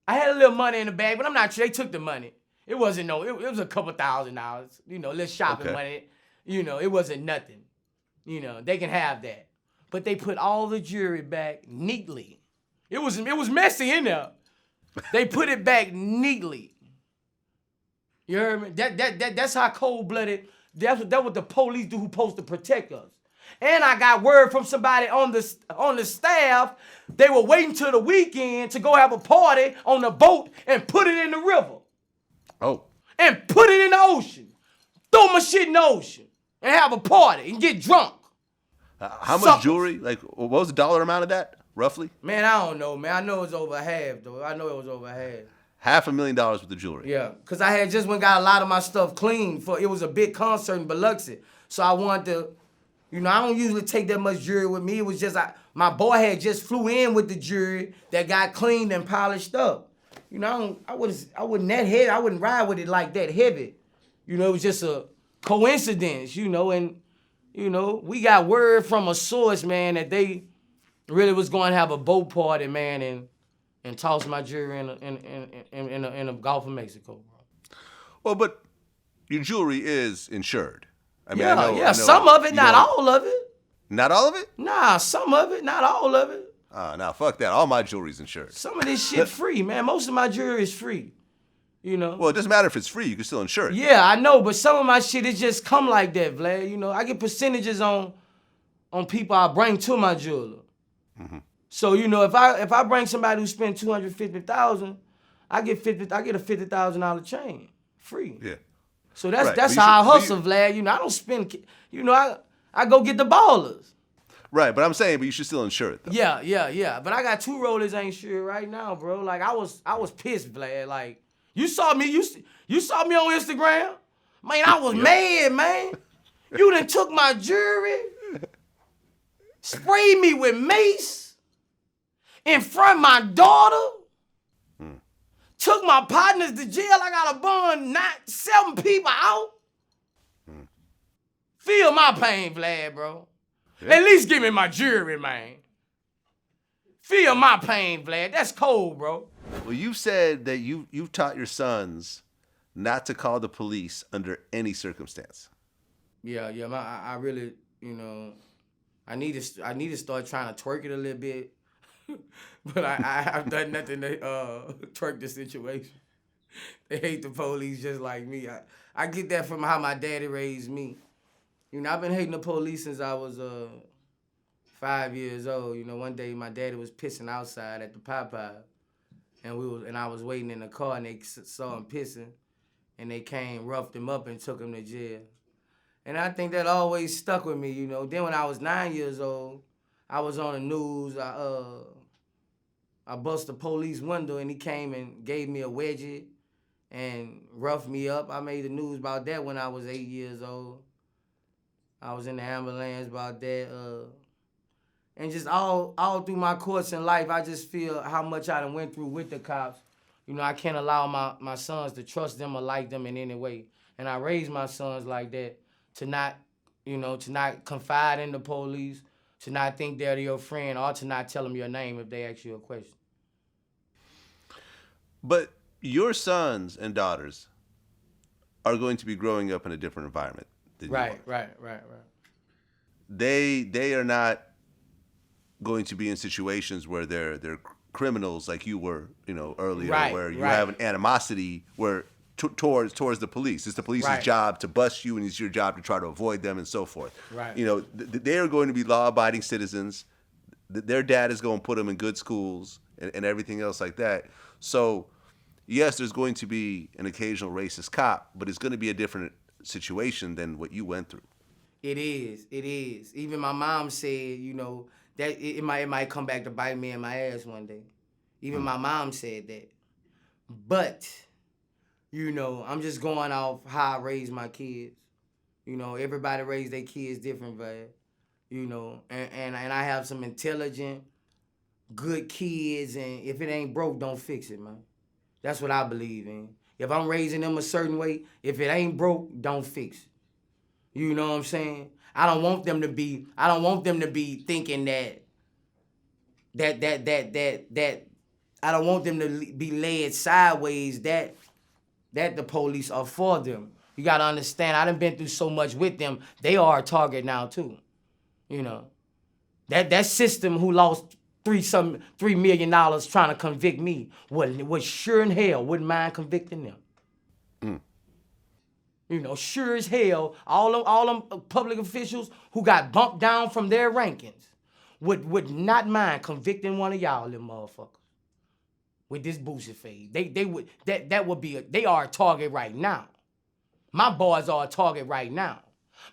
I had a little money in the bag, but I'm not sure. They took the money. It wasn't it was a couple $1,000, little shopping money. It wasn't nothing. They can have that. But they put all the jury back neatly. It was messy in there. They put it back neatly. You heard me? That's how cold-blooded, that's what the police do who's supposed to protect us. And I got word from somebody on the staff, they were waiting till the weekend to go have a party on the boat and put it in the river. Oh. And put it in the ocean. Throw my shit in the ocean and have a party and get drunk. How much jewelry? Like, what was the dollar amount of that, roughly? Man, I don't know, man. I know it was over half, though. $500,000 worth of jewelry. Yeah, because I had just went got a lot of my stuff clean. It was a big concert in Biloxi. So I wanted to, I don't usually take that much jewelry with me. It was just, my boy had just flew in with the jewelry that got cleaned and polished up. I wouldn't that heavy. I wouldn't ride with it like that heavy. It was just a coincidence, and, we got word from a source, man, that they really was going to have a boat party, man, and toss my jewelry in the Gulf of Mexico, bro. Well, but your jewelry is insured. I mean, I know some of it, not all of it. Not all of it? Nah, some of it, not all of it. Nah, fuck that. All my jewelry's insured. Some of this shit free, man. Most of my jewelry is free. Well, it doesn't matter if it's free. You can still insure it. Yeah, I know, but some of my shit, it just come like that, Vlad. I get percentages on people I bring to my jeweler. Mm-hmm. So, if I bring somebody who spent $250,000, I get a $50,000 chain free. Yeah. So that's how I hustle, Vlad. I don't spend. I go get the ballers. Right, but I'm saying, but you should still insure it, though. Yeah. But I got 2 rollers ain't sure right now, bro. Like I was pissed, Vlad. Like you saw me on Instagram, man. I was mad, man. You done took my jewelry, sprayed me with mace in front of my daughter. Took my partners to jail. I got a bond, 7 people out. Feel my pain, Vlad, bro. Yeah. At least give me my jewelry, man. Feel my pain, Vlad. That's cold, bro. Well, you said that you've taught your sons not to call the police under any circumstance. Yeah. I really, I need to start trying to twerk it a little bit. But I've done nothing to twerk the situation. They hate the police just like me. I get that from how my daddy raised me. I've been hating the police since I was 5 years old. One day my daddy was pissing outside at the Popeye, and I was waiting in the car, and they saw him pissing, and they came, roughed him up, and took him to jail. And I think that always stuck with me. Then when I was 9 years old, I was on the news. I bust the police window, and he came and gave me a wedgie and roughed me up. I made the news about that when I was 8 years old. I was in the ambulance about that. And just all through my course in life, I just feel how much I done went through with the cops. I can't allow my sons to trust them or like them in any way. And I raised my sons like that to not confide in the police, to not think they're your friend, or to not tell them your name if they ask you a question. But your sons and daughters are going to be growing up in a different environment than you are. Right. They are not going to be in situations where they're criminals like you were, earlier, where you have an animosity towards the police. It's the police's job to bust you, and it's your job to try to avoid them and so forth. Right. They are going to be law-abiding citizens. Their dad is going to put them in good schools and everything else like that. So, yes, there's going to be an occasional racist cop, but it's going to be a different situation than what you went through. It is. Even my mom said, that it might come back to bite me in my ass one day. Even my mom said that. But, I'm just going off how I raised my kids. You know, everybody raise their kids different, but you know, and I have some intelligent, good kids, and if it ain't broke, don't fix it, man. That's what I believe in. If I'm raising them a certain way, if it ain't broke, don't fix it. You know what I'm saying? I don't want them to be thinking that I don't want them to be led sideways that the police are for them. You gotta understand, I done been through so much with them, they are a target now too. You know. That system who lost $3 million trying to convict me was sure in hell wouldn't mind convicting them. You know, sure as hell, all them public officials who got bumped down from their rankings would not mind convicting one of y'all them motherfuckers with this Boosie fade. They are a target right now. My boys are a target right now.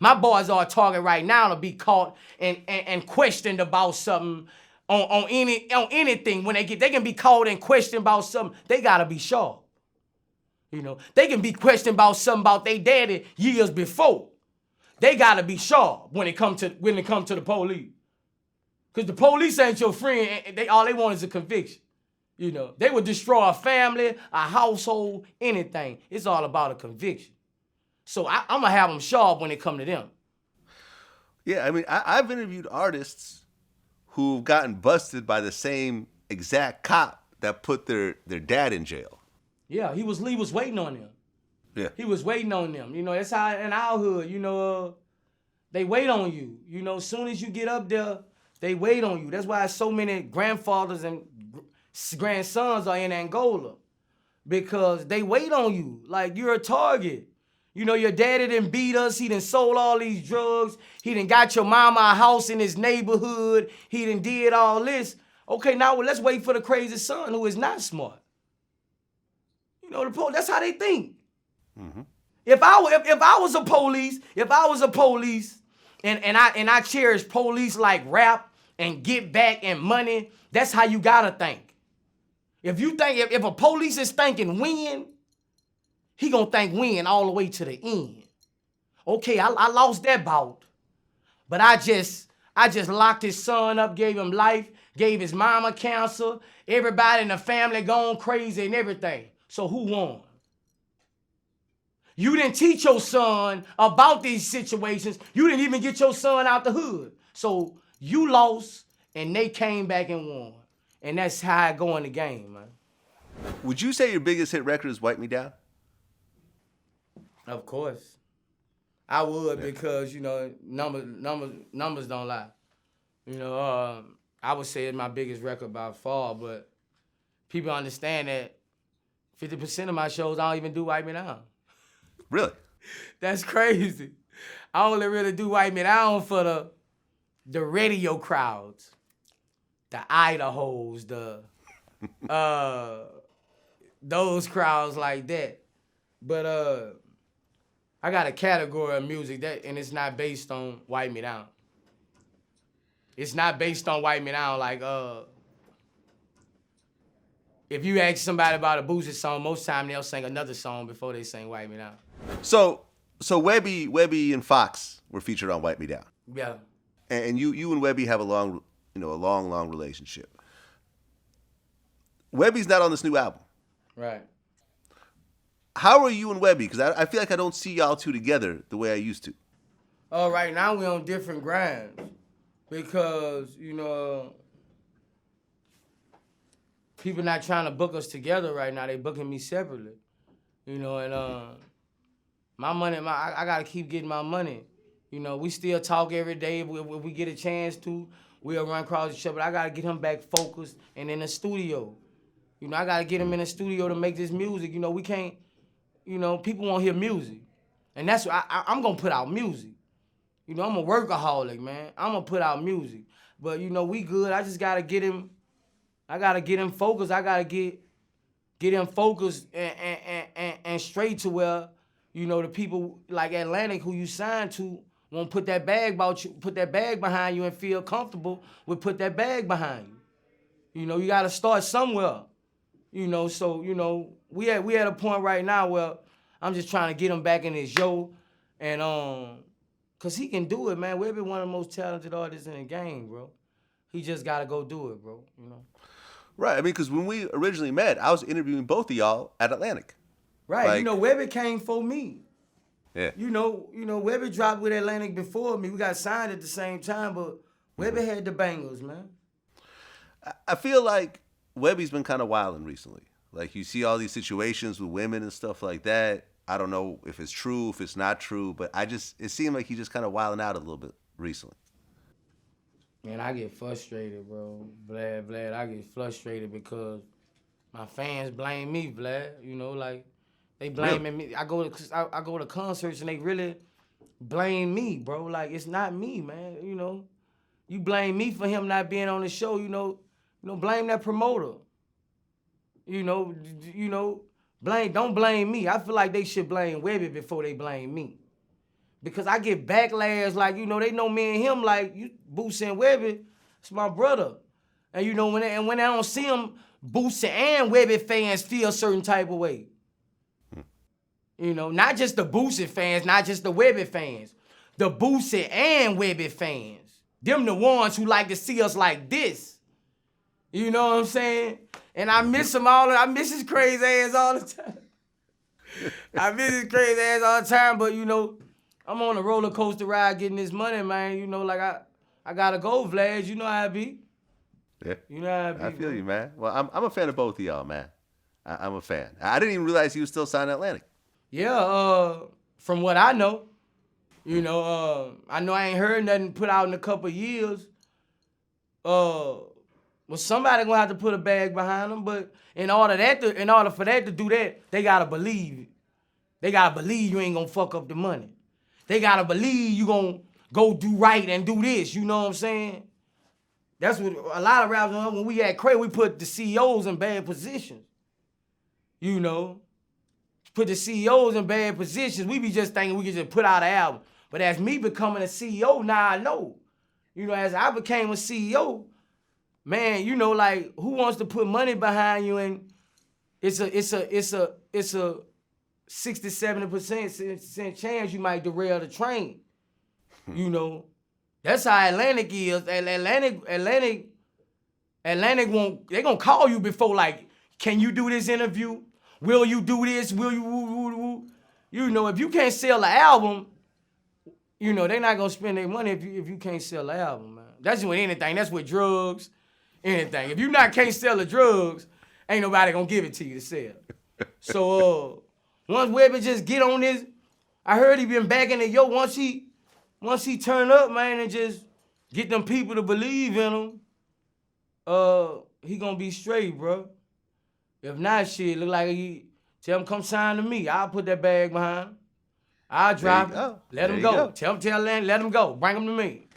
My boys are a target right now to be caught and questioned about something on anything. When they can be caught and questioned about something, they gotta be sharp. You know, they can be questioned about something about their daddy years before. They gotta be sharp when it come to the police. Cause the police ain't your friend. All they want is a conviction. You know, they would destroy a family, a household, anything. It's all about a conviction. So I'm gonna have them sharp when it come to them. Yeah, I mean, I've interviewed artists who've gotten busted by the same exact cop that put their dad in jail. Yeah, he was waiting on them. Yeah. He was waiting on them. You know, that's how in our hood, you know, they wait on you. You know, as soon as you get up there, they wait on you. That's why so many grandfathers and grandsons are in Angola. Because they wait on you. Like, you're a target. You know, your daddy done beat us. He done sold all these drugs. He done got your mama a house in his neighborhood. He done did all this. Okay, now let's wait for the crazy son who is not smart. You know, that's how they think. Mm-hmm. If I was a police, and I cherish police like rap and get back and money, that's how you gotta think. If you think if a police is thinking win, he gonna think win all the way to the end. Okay, I lost that bout, but I just locked his son up, gave him life, gave his mama cancer, everybody in the family gone crazy and everything. So who won? You didn't teach your son about these situations. You didn't even get your son out the hood. So you lost and they came back and won. And that's how I go in the game, man. Would you say your biggest hit record is Wipe Me Down? Of course. I would, because, you know, numbers don't lie. You know, I would say it's my biggest record by far, but people understand that 50% of my shows, I don't even do Wipe Me Down. Really? That's crazy. I only really do Wipe Me Down for the radio crowds, the Idahos, those crowds like that. But I got a category of music and it's not based on Wipe Me Down. It's not based on Wipe Me Down. Like, if you ask somebody about a Boosie song, most time they'll sing another song before they sing Wipe Me Down. So Webbie and Fox were featured on Wipe Me Down. Yeah. And you and Webbie have a long relationship. Webbie's not on this new album. Right. How are you and Webbie? Because I feel like I don't see y'all two together the way I used to. Right now we're on different grinds. Because, you know, people not trying to book us together right now. They booking me separately. You know, and my money, I gotta keep getting my money. You know, we still talk every day. If we get a chance to, we'll run across each other. But I gotta get him back focused and in the studio. You know, I gotta get him in the studio to make this music. You know, we can't, you know, people won't hear music. And that's what I'm gonna put out music. You know, I'm a workaholic, man. I'm gonna put out music. But, you know, we good. I just gotta get him, I gotta get him focused. I gotta get him focused and straight to where, you know, the people like Atlantic who you signed to won't put that bag behind you and feel comfortable with put that bag behind you. You know, you gotta start somewhere. You know, so, you know, we at a point right now where I'm just trying to get him back in his And cause he can do it, man. Webbie one of the most talented artists in the game, bro. He just gotta go do it, bro. You know. Right. I mean, because when we originally met, I was interviewing both of y'all at Atlantic. Right. Like, you know, Webbie came for me. Yeah. You know, Webbie dropped with Atlantic before me. We got signed at the same time, but Webbie had the bangers, man. I feel like Webbie's been kind of wilding recently. Like, you see all these situations with women and stuff like that. I don't know if it's true, if it's not true, but it seemed like he just kind of wilding out a little bit recently. Man, I get frustrated, bro. Vlad, I get frustrated because my fans blame me, Vlad. You know, like, they blaming me. I go to concerts and they really blame me, bro. Like, it's not me, man. You know, you blame me for him not being on the show. You know, blame that promoter. You know, don't blame me. I feel like they should blame Webbie before they blame me, because I get backlash. Like, they know me and him. Like, you, Boosie and Webbie, it's my brother. And when I don't see him, Boosie and Webbie fans feel a certain type of way. Not just the Boosie fans, not just the Webbie fans. The Boosie and Webbie fans. Them the ones who like to see us like this. You know what I'm saying? And I miss him I miss his crazy ass all the time. But, I'm on a roller coaster ride getting this money, man. Like I gotta go, Vlad. You know how I be. Yeah. You know how I be. I feel you, man. Well, I'm a fan of both of y'all, man. I'm a fan. I didn't even realize he was still signed to Atlantic. Yeah, from what I know. I know I ain't heard nothing put out in a couple years. Well, somebody gonna have to put a bag behind them, but in order for that to do that, they gotta believe it. They gotta believe you ain't gonna fuck up the money. They gotta believe you gonna go do right and do this. You know what I'm saying? That's what a lot of rappers, when we at Cray, we put the CEOs in bad positions. Put the CEOs in bad positions. We be just thinking we can just put out an album. But as me becoming a CEO, now I know. As I became a CEO, man, like, who wants to put money behind you, and it's a 60-70% chance you might derail the train. That's how Atlantic is. Atlantic won't, they gonna call you before, like, can you do this interview? Will you do this? Will you? If you can't sell the album, they're not gonna spend their money if you can't sell the album, man. That's with anything. That's with drugs, anything. If you can't sell the drugs, ain't nobody gonna give it to you to sell. So once Webbie just get on this, I heard he been back in the once he turn up, man, and just get them people to believe in him, he gonna be straight, bro. If not, shit, look like he tell him come sign to me. I'll put that bag behind him. I'll drop him. Let him go. Tell Land, let him go. Bring him to me.